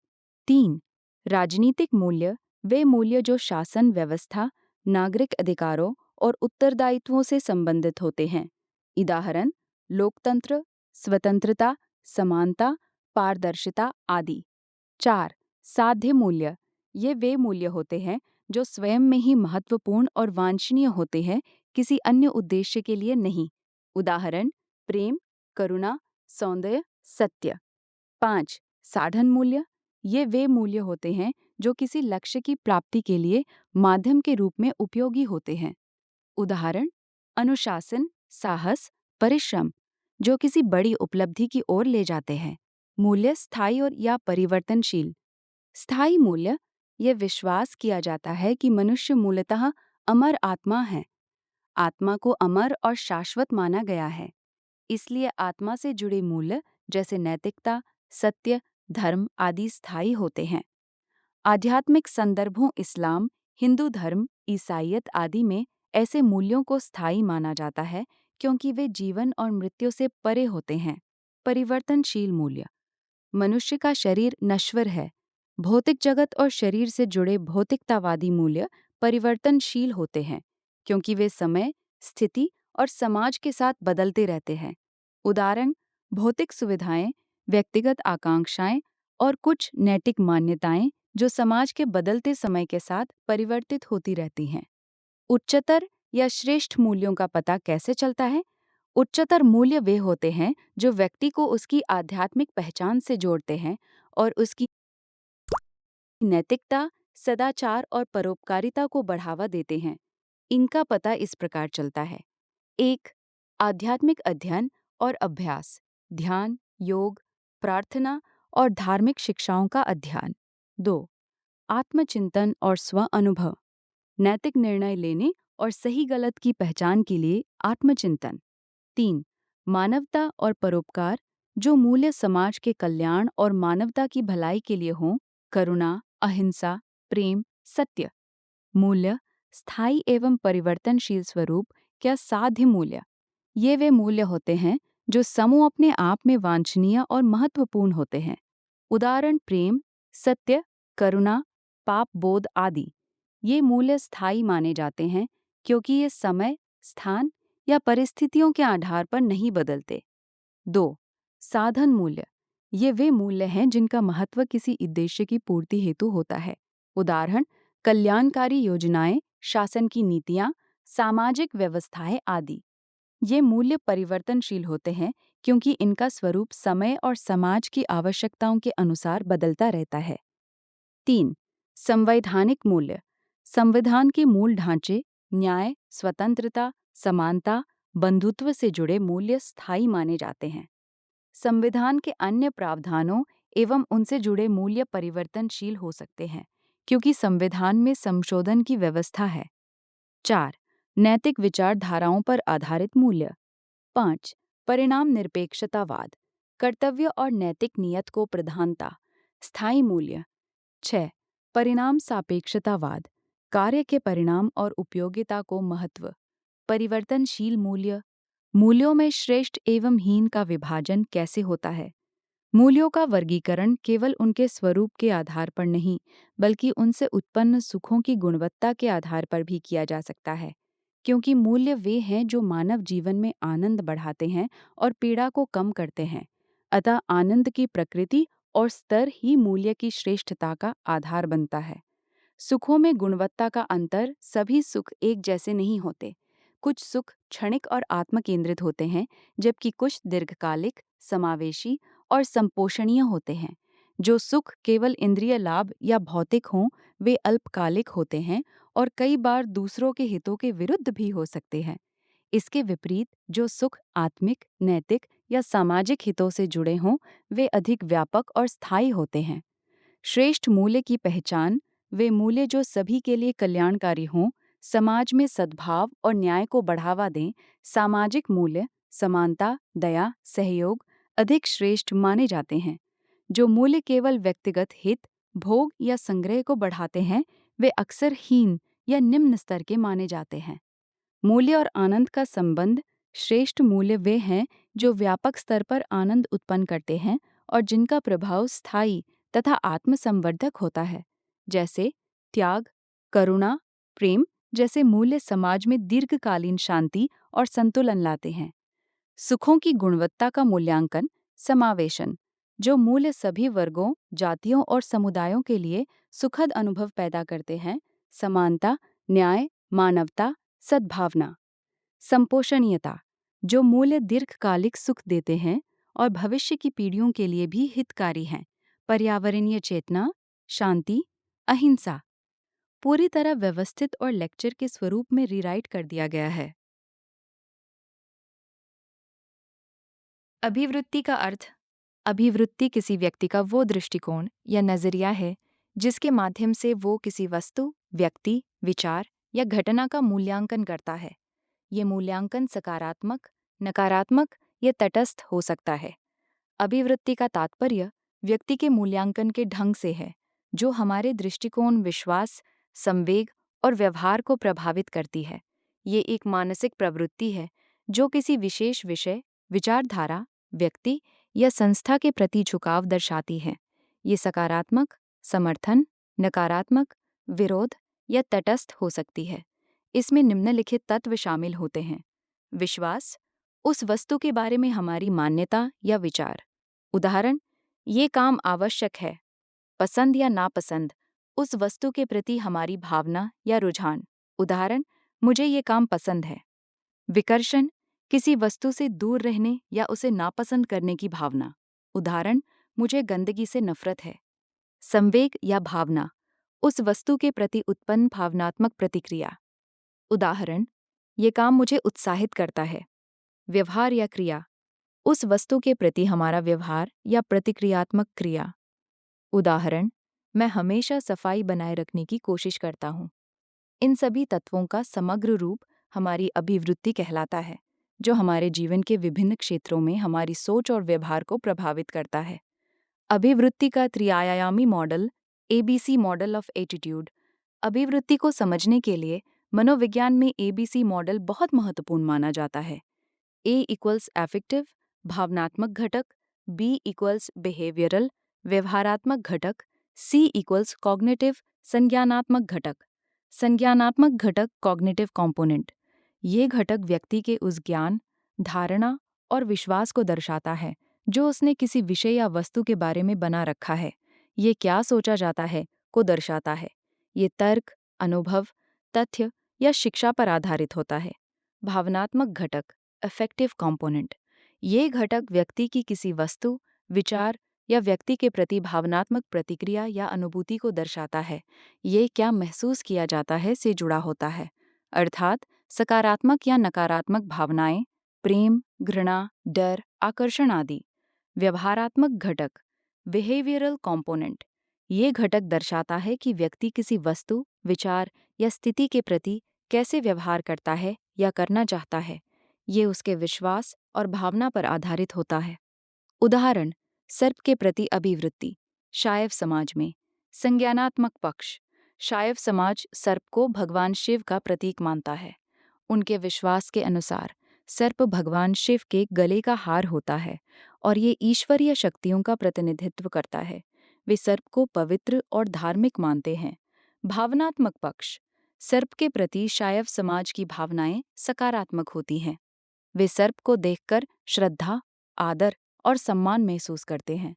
3. राजनीतिक मूल्य, वे मूल्य जो शासन व्यवस्था, नागरिक अधिकारों और उत्तरदायित्वों से संबंधित होते हैं। उदाहरण, लोकतंत्र, स्वतंत्रता, समानता, पारदर्शिता आदि। 4. साध्य मूल्य, ये वे मूल्य होते हैं जो स्वयं में ही महत्वपूर्ण और वांछनीय होते हैं, किसी अन्य उद्देश्य के लिए नहीं। उदाहरण, प्रेम, करुणा, सौंदर्य, सत्य। 5. साधन मूल्य, ये वे मूल्य होते हैं जो किसी लक्ष्य की प्राप्ति के लिए माध्यम के रूप में उपयोगी होते हैं। उदाहरण, अनुशासन, साहस, परिश्रम, जो किसी बड़ी उपलब्धि की ओर ले जाते हैं। मूल्य स्थायी और या परिवर्तनशील। स्थायी मूल्य, यह विश्वास किया जाता है कि मनुष्य मूलतः अमर आत्मा है। आत्मा को अमर और शाश्वत माना गया है। इसलिए आत्मा से जुड़े मूल्य जैसे नैतिकता, सत्य, धर्म आदि स्थायी होते हैं। आध्यात्मिक संदर्भों, इस्लाम, हिंदू धर्म, ईसाईयत आदि में ऐसे मूल्यों को स्थायी माना जाता है क्योंकि वे जीवन और मृत्यु से परे होते हैं। परिवर्तनशील मूल्य, मनुष्य का शरीर नश्वर है। भौतिक जगत और शरीर से जुड़े भौतिकतावादी मूल्य परिवर्तनशील होते हैं क्योंकि वे समय, स्थिति और समाज के साथ बदलते रहते हैं। उदाहरण, भौतिक सुविधाएं, व्यक्तिगत आकांक्षाएं और कुछ नैतिक मान्यताएं जो समाज के बदलते समय के साथ परिवर्तित होती रहती हैं। उच्चतर या श्रेष्ठ मूल्यों का पता कैसे चलता है? उच्चतर मूल्य वे होते हैं जो व्यक्ति को उसकी आध्यात्मिक पहचान से जोड़ते हैं और उसकी नैतिकता, सदाचार और परोपकारिता को बढ़ावा देते हैं। इनका पता इस प्रकार चलता है। 1. आध्यात्मिक अध्ययन और अभ्यास, ध्यान, योग, प्रार्थना और धार्मिक शिक्षाओं का अध्ययन। 2. आत्मचिंतन और स्व अनुभव, नैतिक निर्णय लेने और सही गलत की पहचान के लिए आत्मचिंतन। 3. मानवता और परोपकार, जो मूल्य समाज के कल्याण और मानवता की भलाई के लिए हों, करुणा, अहिंसा, प्रेम, सत्य। मूल्य, स्थायी एवं परिवर्तनशील स्वरूप क्या साध्य मूल्य। ये वे मूल्य होते हैं जो समूह अपने आप में वांछनीय और महत्वपूर्ण होते हैं। उदाहरण प्रेम, सत्य, करुणा, पाप बोध आदि। ये मूल्य स्थायी माने जाते हैं क्योंकि ये समय, स्थान या परिस्थितियों के आधार पर नहीं बदलते। 2. साधन मूल्य, ये वे मूल्य हैं जिनका महत्व किसी उद्देश्य की पूर्ति हेतु होता है। उदाहरण कल्याणकारी योजनाएं, शासन की नीतियां, सामाजिक व्यवस्थाएं आदि। ये मूल्य परिवर्तनशील होते हैं क्योंकि इनका स्वरूप समय और समाज की आवश्यकताओं के अनुसार बदलता रहता है। 3. संवैधानिक मूल्य, संविधान के मूल ढांचे, न्याय, स्वतंत्रता, समानता, बंधुत्व से जुड़े मूल्य स्थायी माने जाते हैं। संविधान के अन्य प्रावधानों एवं उनसे जुड़े मूल्य परिवर्तनशील हो सकते हैं क्योंकि संविधान में संशोधन की व्यवस्था है। 4. नैतिक विचारधाराओं पर आधारित मूल्य। 5. परिणाम निरपेक्षतावाद, कर्तव्य और नैतिक नियत को प्रधानता, स्थायी मूल्य। 6. परिणाम सापेक्षतावाद, कार्य के परिणाम और उपयोगिता को महत्व, परिवर्तनशील मूल्य। मूल्यों में श्रेष्ठ एवं हीन का विभाजन कैसे होता है? मूल्यों का वर्गीकरण केवल उनके स्वरूप के आधार पर नहीं, बल्कि उनसे उत्पन्न सुखों की गुणवत्ता के आधार पर भी किया जा सकता है, क्योंकि मूल्य वे हैं जो मानव जीवन में आनंद बढ़ाते हैं और पीड़ा को कम करते हैं। अतः आनंद की प्रकृति और स्तर ही मूल्य की श्रेष्ठता का आधार बनता है। सुखों में गुणवत्ता का अंतर, सभी सुख एक जैसे नहीं होते। कुछ सुख क्षणिक और आत्मकेंद्रित होते हैं, जबकि कुछ दीर्घकालिक, समावेशी और संपोषणीय होते हैं। जो सुख केवल इंद्रिय लाभ या भौतिक हों, वे अल्पकालिक होते हैं और कई बार दूसरों के हितों के विरुद्ध भी हो सकते हैं। इसके विपरीत जो सुख आत्मिक, नैतिक या सामाजिक हितों से जुड़े हों, वे अधिक व्यापक और स्थायी होते हैं। श्रेष्ठ मूल्य की पहचान, वे मूल्य जो सभी के लिए कल्याणकारी हों, समाज में सद्भाव और न्याय को बढ़ावा दें। सामाजिक मूल्य, समानता, दया, सहयोग अधिक श्रेष्ठ माने जाते हैं। जो मूल्य केवल व्यक्तिगत हित, भोग या संग्रह को बढ़ाते हैं, वे अक्सर हीन या निम्न स्तर के माने जाते हैं। मूल्य और आनंद का संबंध, श्रेष्ठ मूल्य वे हैं जो व्यापक स्तर पर आनंद उत्पन्न करते हैं और जिनका प्रभाव स्थायी तथा आत्मसंवर्धक होता है। जैसे त्याग, करुणा, प्रेम जैसे मूल्य समाज में दीर्घकालीन शांति और संतुलन लाते हैं। सुखों की गुणवत्ता का मूल्यांकन, समावेशन, जो मूल्य सभी वर्गों, जातियों और समुदायों के लिए सुखद अनुभव पैदा करते हैं। समानता, न्याय, मानवता, सद्भावना। संपोषणीयता, जो मूल्य दीर्घकालिक सुख देते हैं और भविष्य की पीढ़ियों के लिए भी हितकारी हैं। पर्यावरणीय चेतना, शांति, अहिंसा। पूरी तरह व्यवस्थित और लेक्चर के स्वरूप में रीराइट कर दिया गया है। अभिवृत्ति का अर्थ। अभिवृत्ति किसी व्यक्ति का वो दृष्टिकोण या नजरिया है जिसके माध्यम से वो किसी वस्तु, व्यक्ति, विचार या घटना का मूल्यांकन करता है। ये मूल्यांकन सकारात्मक, नकारात्मक या तटस्थ हो सकता है। अभिवृत्ति का तात्पर्य व्यक्ति के मूल्यांकन के ढंग से है, जो हमारे दृष्टिकोण, विश्वास, संवेग और व्यवहार को प्रभावित करती है। ये एक मानसिक प्रवृत्ति है जो किसी विशेष विषय, विचारधारा, व्यक्ति या संस्था के प्रति झुकाव दर्शाती है। ये सकारात्मक, समर्थन, नकारात्मक, विरोध या तटस्थ हो सकती है। इसमें निम्नलिखित तत्व शामिल होते हैं। विश्वास, उस वस्तु के बारे में हमारी मान्यता या विचार। उदाहरण, ये काम आवश्यक है। पसंद या नापसंद, उस वस्तु के प्रति हमारी भावना या रुझान। उदाहरण, मुझे ये काम पसंद है। विकर्षण, किसी वस्तु से दूर रहने या उसे नापसंद करने की भावना। उदाहरण, मुझे गंदगी से नफरत है। संवेग या भावना, उस वस्तु के प्रति उत्पन्न भावनात्मक प्रतिक्रिया। उदाहरण, ये काम मुझे उत्साहित करता है। व्यवहार या क्रिया, उस वस्तु के प्रति हमारा व्यवहार या प्रतिक्रियात्मक क्रिया। उदाहरण, मैं हमेशा सफाई बनाए रखने की कोशिश करता हूँ। इन सभी तत्वों का समग्र रूप हमारी अभिवृत्ति कहलाता है, जो हमारे जीवन के विभिन्न क्षेत्रों में हमारी सोच और व्यवहार को प्रभावित करता है। अभिवृत्ति का त्रिआयामी model, ABC model of attitude. अभिवृत्ति को समझने के लिए मनोविज्ञान में एबीसी मॉडल बहुत महत्वपूर्ण माना जाता है। ए इक्वल्स एफेक्टिव, भावनात्मक घटक। बी इक्वल्स बिहेवियरल, व्यवहारात्मक घटक। सी इक्वल्स कॉग्निटिव, संज्ञानात्मक घटक। संज्ञानात्मक घटक, कॉग्निटिव कंपोनेंट। ये घटक व्यक्ति के उस ज्ञान, धारणा और विश्वास को दर्शाता है जो उसने किसी विषय या वस्तु के बारे में बना रखा है। ये क्या सोचा जाता है को दर्शाता है। ये तर्क, अनुभव, तथ्य या शिक्षा पर आधारित होता है। भावनात्मक घटक, अफेक्टिव कंपोनेंट। ये घटक व्यक्ति की किसी वस्तु, विचार या व्यक्ति के प्रति भावनात्मक प्रतिक्रिया या अनुभूति को दर्शाता है। ये क्या महसूस किया जाता है से जुड़ा होता है, अर्थात सकारात्मक या नकारात्मक भावनाएं, प्रेम, घृणा, डर, आकर्षण आदि। व्यवहारात्मक घटक, बिहेवियरल कंपोनेंट। ये घटक दर्शाता है कि व्यक्ति किसी वस्तु, विचार या स्थिति के प्रति कैसे व्यवहार करता है या करना चाहता है। ये उसके विश्वास और भावना पर आधारित होता है। उदाहरण, सर्प के प्रति अभिवृत्ति। शैव समाज में संज्ञानात्मक पक्ष। शैव समाज सर्प को भगवान शिव का प्रतीक मानता है। उनके विश्वास के अनुसार सर्प भगवान शिव के गले का हार होता है और ये ईश्वरीय शक्तियों का प्रतिनिधित्व करता है। वे सर्प को पवित्र और धार्मिक मानते हैं। भावनात्मक पक्ष। सर्प के प्रति शैव समाज की भावनाएं सकारात्मक होती हैं। वे सर्प को देखकर श्रद्धा, आदर और सम्मान महसूस करते हैं।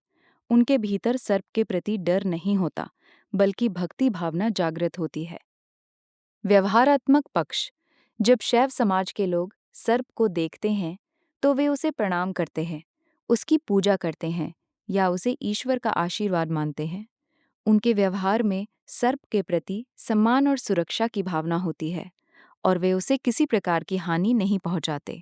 उनके भीतर सर्प के प्रति डर नहीं होता, बल्कि भक्ति भावना जागृत होती है। व्यवहारात्मक पक्ष। जब शैव समाज के लोग सर्प को देखते हैं तो वे उसे प्रणाम करते हैं, उसकी पूजा करते हैं या उसे ईश्वर का आशीर्वाद मानते हैं। उनके व्यवहार में सर्प के प्रति सम्मान और सुरक्षा की भावना होती है और वे उसे किसी प्रकार की हानि नहीं पहुंचाते।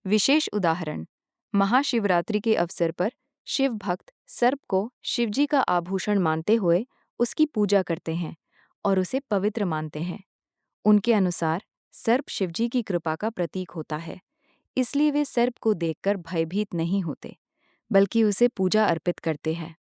विशेष उदाहरण, महाशिवरात्रि के अवसर पर शिव भक्त सर्प को शिवजी का आभूषण मानते हुए उसकी पूजा करते हैं और उसे पवित्र मानते हैं। उनके अनुसार सर्प शिवजी की कृपा का प्रतीक होता है, इसलिए वे सर्प को देखकर भयभीत नहीं होते, बल्कि उसे पूजा अर्पित करते हैं।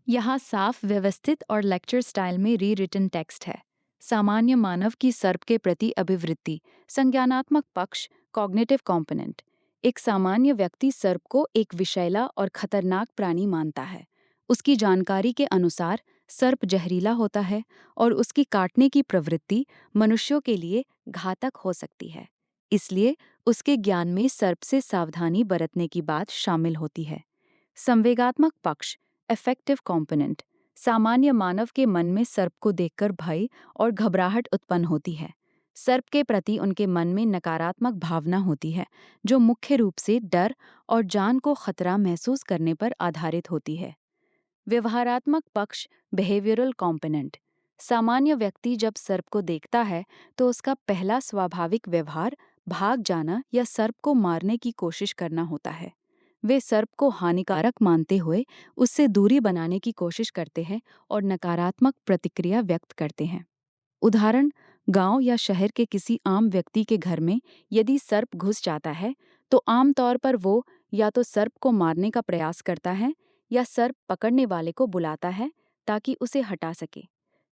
यहाँ साफ, व्यवस्थित और लेक्चर स्टाइल में री रिटन टेक्स्ट है। सामान्य मानव की सर्प के प्रति अभिवृत्ति। संज्ञानात्मक पक्ष, कॉग्निटिव कंपोनेंट। एक सामान्य व्यक्ति सर्प को एक विषैला और खतरनाक प्राणी मानता है। उसकी जानकारी के अनुसार सर्प जहरीला होता है और उसकी काटने की प्रवृत्ति मनुष्यों के लिए घातक हो सकती है। इसलिए उसके ज्ञान में सर्प से सावधानी बरतने की बात शामिल होती है। संवेगात्मक पक्ष, अफेक्टिव कंपोनेंट। सामान्य मानव के मन में सर्प को देखकर भय और घबराहट उत्पन्न होती है। सर्प के प्रति उनके मन में नकारात्मक भावना होती है, जो मुख्य रूप से डर और जान को खतरा महसूस करने पर आधारित होती है। व्यवहारात्मक पक्ष, बिहेवियरल कंपोनेंट। सामान्य व्यक्ति जब सर्प को देखता है तो उसका पहला स्वाभाविक व्यवहार भाग जाना या सर्प को मारने की कोशिश करना होता है। वे सर्प को हानिकारक मानते हुए उससे दूरी बनाने की कोशिश करते हैं और नकारात्मक प्रतिक्रिया व्यक्त करते हैं। उदाहरण, गांव या शहर के किसी आम व्यक्ति के घर में यदि सर्प घुस जाता है तो आमतौर पर वो या तो सर्प को मारने का प्रयास करता है या सर्प पकड़ने वाले को बुलाता है ताकि उसे हटा सके।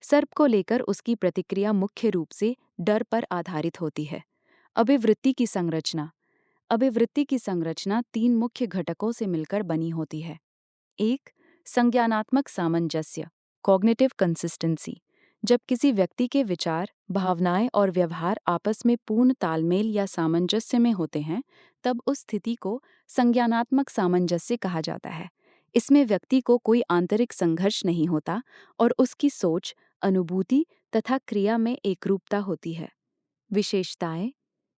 सर्प को लेकर उसकी प्रतिक्रिया मुख्य रूप से डर पर आधारित होती है। अभिवृत्ति की संरचना। अभिवृत्ति की संरचना 3 मुख्य घटकों से मिलकर बनी होती है। 1. संज्ञानात्मक सामंजस्य, कॉग्निटिव कंसिस्टेंसी। जब किसी व्यक्ति के विचार, भावनाएं और व्यवहार आपस में पूर्ण तालमेल या सामंजस्य में होते हैं, तब उस स्थिति को संज्ञानात्मक सामंजस्य कहा जाता है। इसमें व्यक्ति को कोई आंतरिक संघर्ष नहीं होता और उसकी सोच, अनुभूति तथा क्रिया में एकरूपता होती है। विशेषताएं: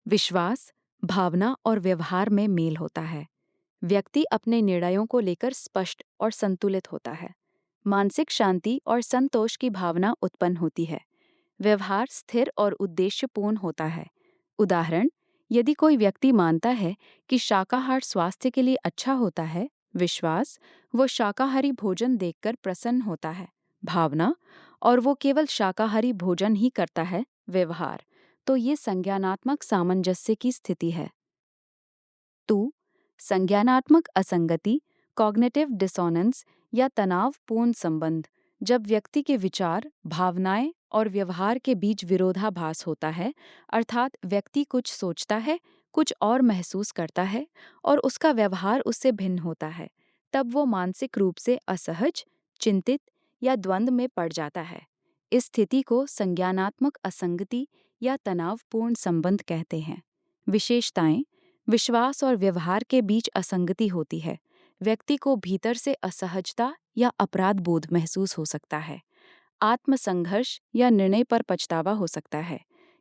विश्वास, भावना और व्यवहार में मेल होता है। व्यक्ति अपने निर्णयों को लेकर स्पष्ट और संतुलित होता है। मानसिक शांति और संतोष की भावना उत्पन्न होती है। व्यवहार स्थिर और उद्देश्यपूर्ण होता है। उदाहरण: यदि कोई व्यक्ति मानता है कि शाकाहार स्वास्थ्य के लिए अच्छा होता है, विश्वास, वो शाकाहारी भोजन देखकर प्रसन्न होता है। भावना, और वो केवल शाकाहारी भोजन ही करता है। व्यवहार, तो ये संज्ञानात्मक सामंजस्य की स्थिति है। 2. संज्ञानात्मक असंगति, कॉग्निटिव डिसोनेंस या तनावपूर्ण संबंध। जब व्यक्ति के विचार, भावनाएं और व्यवहार के बीच विरोधाभास होता है, अर्थात व्यक्ति कुछ सोचता है, कुछ और महसूस करता है और उसका व्यवहार उससे भिन्न होता है, तब वो मानसिक रूप से असहज, चिंतित या द्वंद्व में पड़ जाता है। इस स्थिति को संज्ञानात्मक असंगति या तनावपूर्ण संबंध कहते हैं। विशेषताएं: विश्वास और व्यवहार के बीच असंगति होती है। व्यक्ति को भीतर से असहजता या अपराध बोध महसूस हो सकता है। आत्मसंघर्ष या निर्णय पर पछतावा हो सकता है।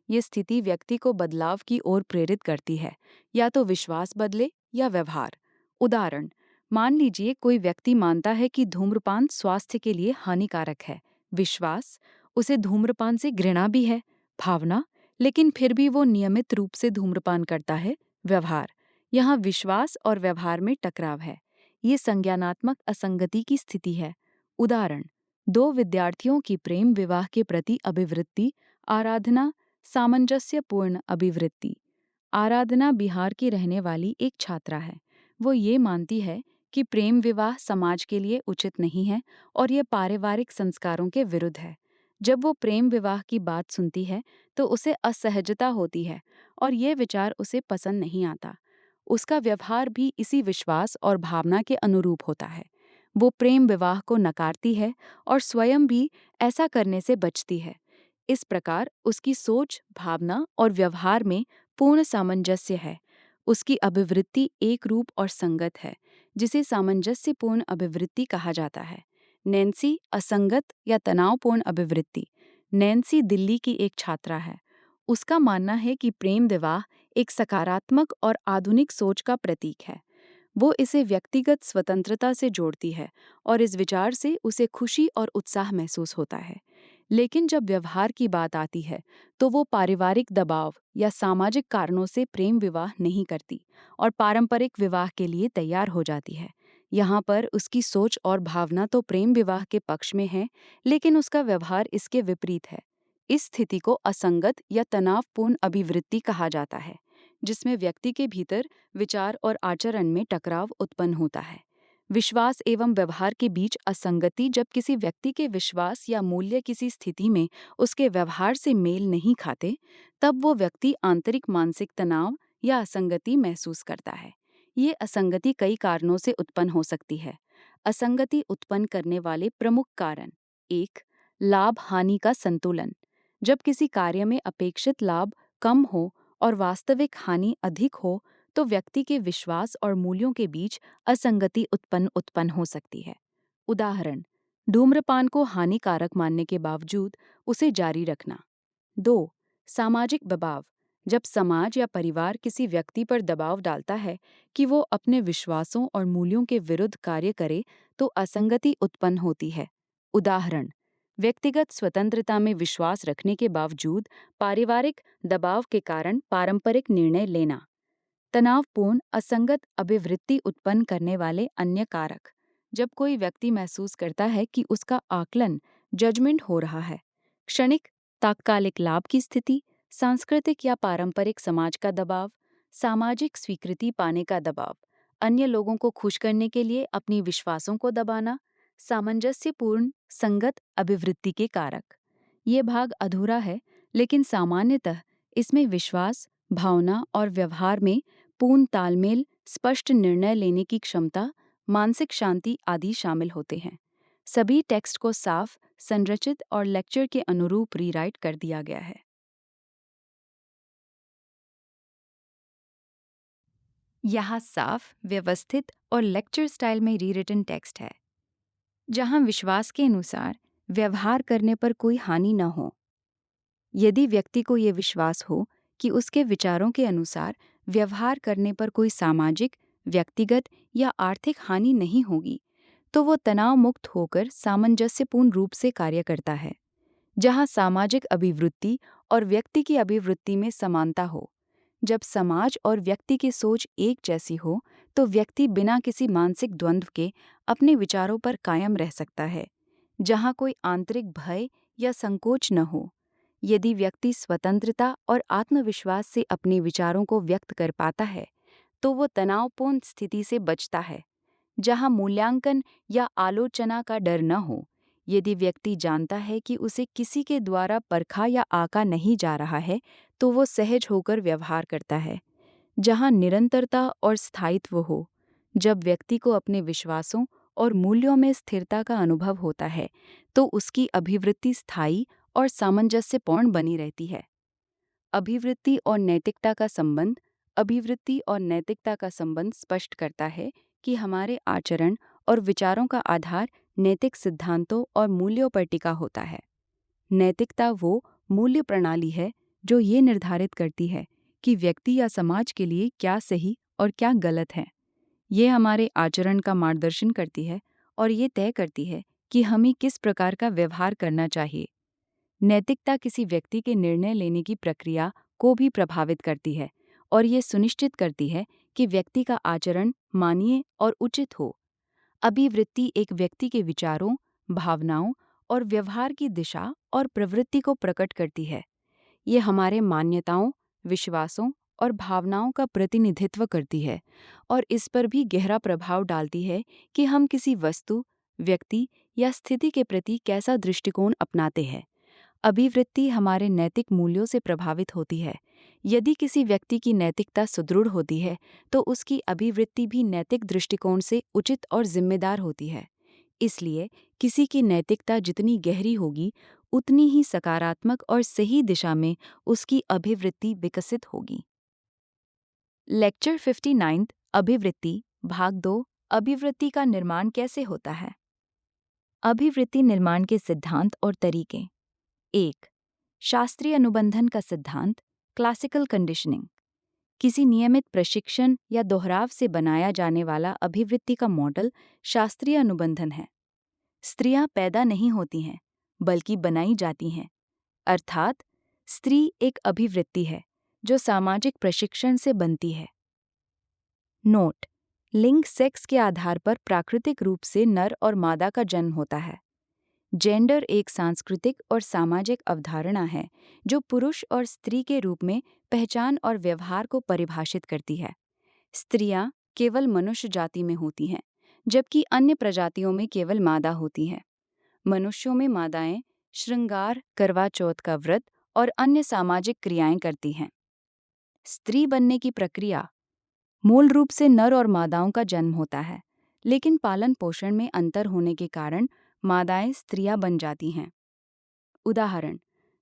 ये स्थिति व्यक्ति को बदलाव की ओर प्रेरित करती है, या तो विश्वास बदले या व्यवहार। उदाहरण: मान लीजिए कोई व्यक्ति मानता है कि धूम्रपान स्वास्थ्य के लिए हानिकारक है। विश्वास, उसे धूम्रपान से घृणा भी है। भावना, लेकिन फिर भी वो नियमित रूप से धूम्रपान करता है। व्यवहार, यहाँ विश्वास और व्यवहार में टकराव है। ये संज्ञानात्मक असंगति की स्थिति है। उदाहरण: 2 विद्यार्थियों की प्रेम विवाह के प्रति अभिवृत्ति। आराधना, सामंजस्यपूर्ण अभिवृत्ति। आराधना बिहार की रहने वाली एक छात्रा है। वो ये मानती है कि प्रेम विवाह समाज के लिए उचित नहीं है और ये पारिवारिक संस्कारों के विरुद्ध है। जब वो प्रेम विवाह की बात सुनती है तो उसे असहजता होती है और ये विचार उसे पसंद नहीं आता। उसका व्यवहार भी इसी विश्वास और भावना के अनुरूप होता है। वो प्रेम विवाह को नकारती है और स्वयं भी ऐसा करने से बचती है। इस प्रकार उसकी सोच, भावना और व्यवहार में पूर्ण सामंजस्य है। उसकी अभिवृत्ति एक रूप और संगत है, जिसे सामंजस्यपूर्ण अभिवृत्ति कहा जाता है। नैन्सी, असंगत या तनावपूर्ण अभिवृत्ति। नैन्सी दिल्ली की एक छात्रा है। उसका मानना है कि प्रेम विवाह एक सकारात्मक और आधुनिक सोच का प्रतीक है। वो इसे व्यक्तिगत स्वतंत्रता से जोड़ती है और इस विचार से उसे खुशी और उत्साह महसूस होता है। लेकिन जब व्यवहार की बात आती है तो वो पारिवारिक दबाव या सामाजिक कारणों से प्रेम विवाह नहीं करती और पारंपरिक विवाह के लिए तैयार हो जाती है। यहाँ पर उसकी सोच और भावना तो प्रेम विवाह के पक्ष में है, लेकिन उसका व्यवहार इसके विपरीत है। इस स्थिति को असंगत या तनावपूर्ण अभिवृत्ति कहा जाता है, जिसमें व्यक्ति के भीतर विचार और आचरण में टकराव उत्पन्न होता है। विश्वास एवं व्यवहार के बीच असंगति। जब किसी व्यक्ति के विश्वास या मूल्य किसी स्थिति में उसके व्यवहार से मेल नहीं खाते, तब वो व्यक्ति आंतरिक मानसिक तनाव या असंगति महसूस करता है। ये असंगति कई कारणों से उत्पन्न हो सकती है। असंगति उत्पन्न करने वाले प्रमुख कारण: 1. लाभ हानि का संतुलन। जब किसी कार्य में अपेक्षित लाभ कम हो और वास्तविक हानि अधिक हो, तो व्यक्ति के विश्वास और मूल्यों के बीच असंगति उत्पन्न हो सकती है। उदाहरण: धूम्रपान को हानिकारक मानने के बावजूद उसे जारी रखना। 2. सामाजिक दबाव। जब समाज या परिवार किसी व्यक्ति पर दबाव डालता है कि वो अपने विश्वासों और मूल्यों के विरुद्ध कार्य करे, तो असंगति उत्पन्न होती है। उदाहरण: व्यक्तिगत स्वतंत्रता में विश्वास रखने के बावजूद पारिवारिक दबाव के कारण पारंपरिक निर्णय लेना। तनावपूर्ण असंगत अभिवृत्ति उत्पन्न करने वाले अन्य कारक: जब कोई व्यक्ति महसूस करता है कि उसका आकलन, जजमेंट हो रहा है। क्षणिक, तात्कालिक लाभ की स्थिति, सांस्कृतिक या पारंपरिक समाज का दबाव, सामाजिक स्वीकृति पाने का दबाव, अन्य लोगों को खुश करने के लिए अपनी विश्वासों को दबाना। सामंजस्यपूर्ण संगत अभिवृत्ति के कारक। ये भाग अधूरा है, लेकिन सामान्यतः इसमें विश्वास, भावना और व्यवहार में पूर्ण तालमेल, स्पष्ट निर्णय लेने की क्षमता, मानसिक शांति आदि शामिल होते हैं। सभी टेक्स्ट को साफ, संरचित और लेक्चर के अनुरूप रीराइट कर दिया गया है। यहाँ साफ, व्यवस्थित और लेक्चर स्टाइल में रीरिटन टेक्स्ट है, जहाँ विश्वास के अनुसार व्यवहार करने पर कोई हानि न हो। यदि व्यक्ति को ये विश्वास हो कि उसके विचारों के अनुसार व्यवहार करने पर कोई सामाजिक, व्यक्तिगत या आर्थिक हानि नहीं होगी, तो वो तनाव मुक्त होकर सामंजस्यपूर्ण रूप से कार्य करता है। जहाँ सामाजिक अभिवृत्ति और व्यक्ति की अभिवृत्ति में समानता हो। जब समाज और व्यक्ति की सोच एक जैसी हो, तो व्यक्ति बिना किसी मानसिक द्वंद्व के अपने विचारों पर कायम रह सकता है, जहाँ कोई आंतरिक भय या संकोच न हो। यदि व्यक्ति स्वतंत्रता और आत्मविश्वास से अपने विचारों को व्यक्त कर पाता है, तो वो तनावपूर्ण स्थिति से बचता है, जहाँ मूल्यांकन या आलोचना का डर न हो। यदि व्यक्ति जानता है कि उसे किसी के द्वारा परखा या आका नहीं जा रहा है, तो वो सहज होकर व्यवहार करता है, जहाँ निरंतरता और स्थायित्व हो। जब व्यक्ति को अपने विश्वासों और मूल्यों में स्थिरता का अनुभव होता है, तो उसकी अभिवृत्ति स्थायी और सामंजस्यपूर्ण बनी रहती है। अभिवृत्ति और नैतिकता का संबंध। अभिवृत्ति और नैतिकता का संबंध स्पष्ट करता है कि हमारे आचरण और विचारों का आधार नैतिक सिद्धांतों और मूल्यों पर टिका होता है। नैतिकता वो मूल्य प्रणाली है जो ये निर्धारित करती है कि व्यक्ति या समाज के लिए क्या सही और क्या गलत है। ये हमारे आचरण का मार्गदर्शन करती है और ये तय करती है कि हमें किस प्रकार का व्यवहार करना चाहिए। नैतिकता किसी व्यक्ति के निर्णय लेने की प्रक्रिया को भी प्रभावित करती है और ये सुनिश्चित करती है कि व्यक्ति का आचरण मानवीय और उचित हो। अभिवृत्ति एक व्यक्ति के विचारों, भावनाओं और व्यवहार की दिशा और प्रवृत्ति को प्रकट करती है। ये हमारे मान्यताओं, विश्वासों और भावनाओं का प्रतिनिधित्व करती है और इस पर भी गहरा प्रभाव डालती है कि हम किसी वस्तु, व्यक्ति या स्थिति के प्रति कैसा दृष्टिकोण अपनाते हैं। अभिवृत्ति हमारे नैतिक मूल्यों से प्रभावित होती है। यदि किसी व्यक्ति की नैतिकता सुदृढ़ होती है, तो उसकी अभिवृत्ति भी नैतिक दृष्टिकोण से उचित और जिम्मेदार होती है। इसलिए किसी की नैतिकता जितनी गहरी होगी, उतनी ही सकारात्मक और सही दिशा में उसकी अभिवृत्ति विकसित होगी। लेक्चर 59 अभिवृत्ति भाग 2। अभिवृत्ति का निर्माण कैसे होता है? अभिवृत्ति निर्माण के सिद्धांत और तरीके। 1. शास्त्रीय अनुबंधन का सिद्धांत, क्लासिकल कंडीशनिंग। किसी नियमित प्रशिक्षण या दोहराव से बनाया जाने वाला अभिवृत्ति का मॉडल शास्त्रीय अनुबंधन है। स्त्रियां पैदा नहीं होती हैं, बल्कि बनाई जाती हैं। अर्थात स्त्री एक अभिवृत्ति है जो सामाजिक प्रशिक्षण से बनती है। नोट: लिंग सेक्स के आधार पर प्राकृतिक रूप से नर और मादा का जन्म होता है। जेंडर एक सांस्कृतिक और सामाजिक अवधारणा है जो पुरुष और स्त्री के रूप में पहचान और व्यवहार को परिभाषित करती है। स्त्रियां केवल मनुष्य जाति में होती हैं, जबकि अन्य प्रजातियों में केवल मादा होती हैं। मनुष्यों में मादाएं श्रृंगार, करवा चौथ का व्रत और अन्य सामाजिक क्रियाएं करती हैं। स्त्री बनने की प्रक्रिया। मूल रूप से नर और मादाओं का जन्म होता है, लेकिन पालन पोषण में अंतर होने के कारण मादाएं स्त्रियां बन जाती हैं। उदाहरण: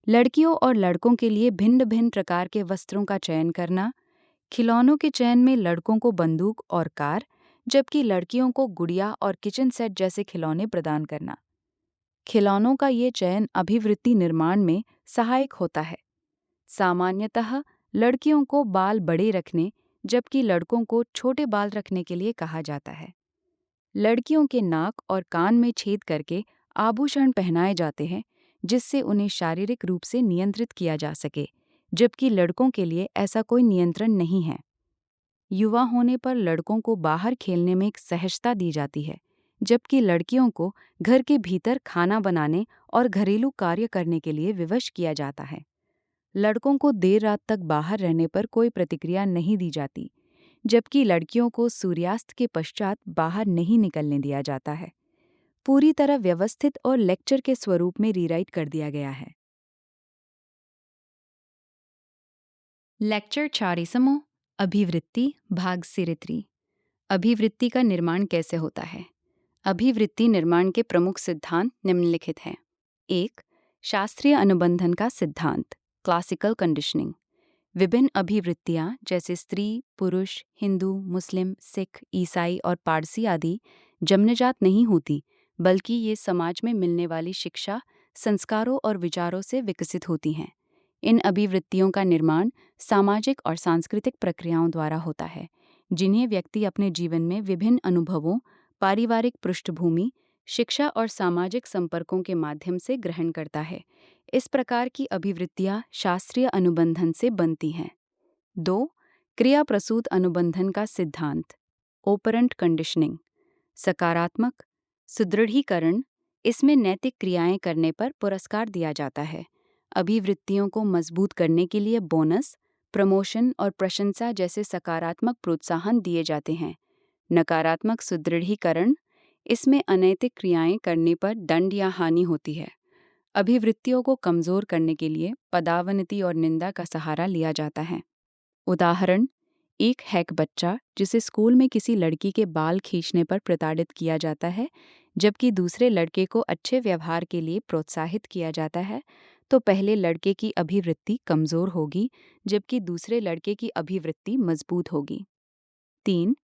लड़कियों और लड़कों के लिए भिन्न भिन्न प्रकार के वस्त्रों का चयन करना, खिलौनों के चयन में लड़कों को बंदूक और कार, जबकि लड़कियों को गुड़िया और किचन सेट जैसे खिलौने प्रदान करना। खिलौनों का ये चयन अभिवृत्ति निर्माण में सहायक होता है। सामान्यतः लड़कियों को बाल बड़े रखने, जबकि लड़कों को छोटे बाल रखने के लिए कहा जाता है। लड़कियों के नाक और कान में छेद करके आभूषण पहनाए जाते हैं, जिससे उन्हें शारीरिक रूप से नियंत्रित किया जा सके, जबकि लड़कों के लिए ऐसा कोई नियंत्रण नहीं है। युवा होने पर लड़कों को बाहर खेलने में एक सहजता दी जाती है, जबकि लड़कियों को घर के भीतर खाना बनाने और घरेलू कार्य करने के लिए विवश किया जाता है। लड़कों को देर रात तक बाहर रहने पर कोई प्रतिक्रिया नहीं दी जाती, जबकि लड़कियों को सूर्यास्त के पश्चात बाहर नहीं निकलने दिया जाता है। पूरी तरह व्यवस्थित और लेक्चर के स्वरूप में रीराइट कर दिया गया है। लेक्चर 40 अभिवृत्ति भाग सिरित्री। अभिवृत्ति का निर्माण कैसे होता है? अभिवृत्ति निर्माण के प्रमुख सिद्धांत निम्नलिखित हैं। 1. शास्त्रीय अनुबंधन का सिद्धांत क्लासिकल कंडीशनिंग। विभिन्न अभिवृत्तियां जैसे स्त्री, पुरुष, हिंदू, मुस्लिम, सिख, ईसाई और पारसी आदि जन्मजात नहीं होती, बल्कि ये समाज में मिलने वाली शिक्षा, संस्कारों और विचारों से विकसित होती हैं। इन अभिवृत्तियों का निर्माण सामाजिक और सांस्कृतिक प्रक्रियाओं द्वारा होता है, जिन्हें व्यक्ति अपने जीवन में विभिन्न अनुभवों, पारिवारिक पृष्ठभूमि, शिक्षा और सामाजिक संपर्कों के माध्यम से ग्रहण करता है। इस प्रकार की अभिवृत्तियां शास्त्रीय अनुबंधन से बनती हैं। 2. क्रिया प्रसूत अनुबंधन का सिद्धांत ओपरेंट कंडीशनिंग। सकारात्मक सुदृढ़ीकरण। इसमें नैतिक क्रियाएं करने पर पुरस्कार दिया जाता है। अभिवृत्तियों को मजबूत करने के लिए बोनस, प्रमोशन और प्रशंसा जैसे सकारात्मक प्रोत्साहन दिए जाते हैं। नकारात्मक सुदृढ़ीकरण। इसमें अनैतिक क्रियाएं करने पर दंड या हानि होती है। अभिवृत्तियों को कमजोर करने के लिए पदावनति और निंदा का सहारा लिया जाता है। उदाहरण: एक हैक बच्चा जिसे स्कूल में किसी लड़की के बाल खींचने पर प्रताड़ित किया जाता है, जबकि दूसरे लड़के को अच्छे व्यवहार के लिए प्रोत्साहित किया जाता है, तो पहले लड़के की अभिवृत्ति कमजोर होगी, जबकि दूसरे लड़के की अभिवृत्ति मजबूत होगी। 3.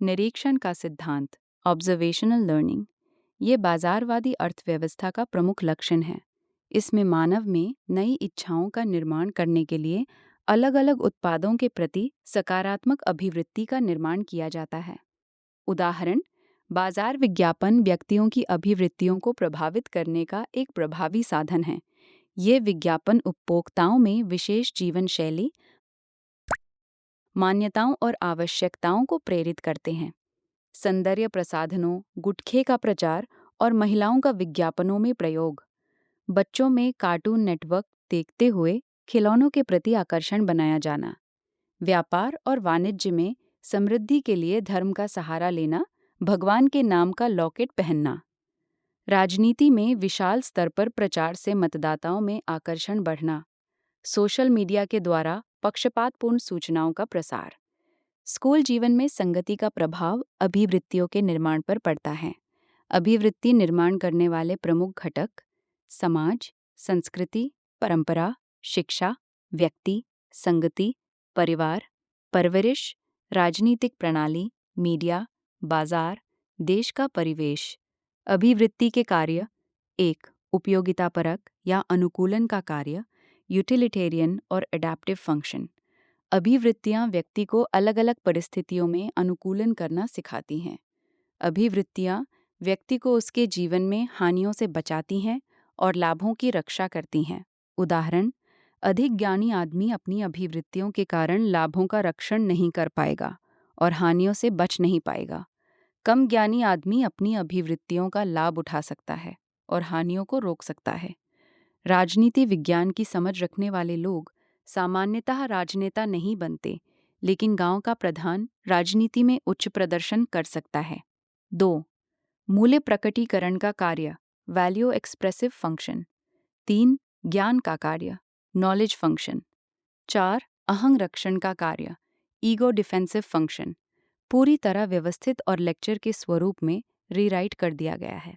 निरीक्षण का सिद्धांत ऑब्जर्वेशनल लर्निंग। ये बाजारवादी अर्थव्यवस्था का प्रमुख लक्षण है। इसमें मानव में नई इच्छाओं का निर्माण करने के लिए अलग अलग उत्पादों के प्रति सकारात्मक अभिवृत्ति का निर्माण किया जाता है। उदाहरण: बाजार विज्ञापन व्यक्तियों की अभिवृत्तियों को प्रभावित करने का एक प्रभावी साधन है। ये विज्ञापन उपभोक्ताओं में विशेष जीवन शैली, मान्यताओं और आवश्यकताओं को प्रेरित करते हैं। सौंदर्य प्रसाधनों, गुटखे का प्रचार और महिलाओं का विज्ञापनों में प्रयोग। बच्चों में कार्टून नेटवर्क देखते हुए खिलौनों के प्रति आकर्षण बनाया जाना। व्यापार और वाणिज्य में समृद्धि के लिए धर्म का सहारा लेना, भगवान के नाम का लॉकेट पहनना। राजनीति में विशाल स्तर पर प्रचार से मतदाताओं में आकर्षण बढ़ना। सोशल मीडिया के द्वारा पक्षपातपूर्ण सूचनाओं का प्रसार। स्कूल जीवन में संगति का प्रभाव अभिवृत्तियों के निर्माण पर पड़ता है। अभिवृत्ति निर्माण करने वाले प्रमुख घटक समाज, संस्कृति, परंपरा, शिक्षा, व्यक्ति, संगति, परिवार, परवरिश, राजनीतिक प्रणाली, मीडिया, बाजार, देश का परिवेश। अभिवृत्ति के कार्य: 1. उपयोगितापरक या अनुकूलन का कार्य, यूटिलिटेरियन और एडेप्टिव फंक्शन। अभिवृत्तियां व्यक्ति को अलग अलग परिस्थितियों में अनुकूलन करना सिखाती हैं। अभिवृत्तियां व्यक्ति को उसके जीवन में हानियों से बचाती हैं और लाभों की रक्षा करती हैं। उदाहरण: अधिक ज्ञानी आदमी अपनी अभिवृत्तियों के कारण लाभों का रक्षण नहीं कर पाएगा और हानियों से बच नहीं पाएगा। कम ज्ञानी आदमी अपनी अभिवृत्तियों का लाभ उठा सकता है और हानियों को रोक सकता है। राजनीति विज्ञान की समझ रखने वाले लोग सामान्यतः राजनेता नहीं बनते, लेकिन गांव का प्रधान राजनीति में उच्च प्रदर्शन कर सकता है। 2. मूल्य प्रकटीकरण का कार्य, वैल्यू एक्सप्रेसिव फंक्शन। 3. ज्ञान का कार्य, नॉलेज फंक्शन। 4. अहंग रक्षण का कार्य, ईगो डिफेंसिव फंक्शन। पूरी तरह व्यवस्थित और लेक्चर के स्वरूप में रीराइट कर दिया गया है।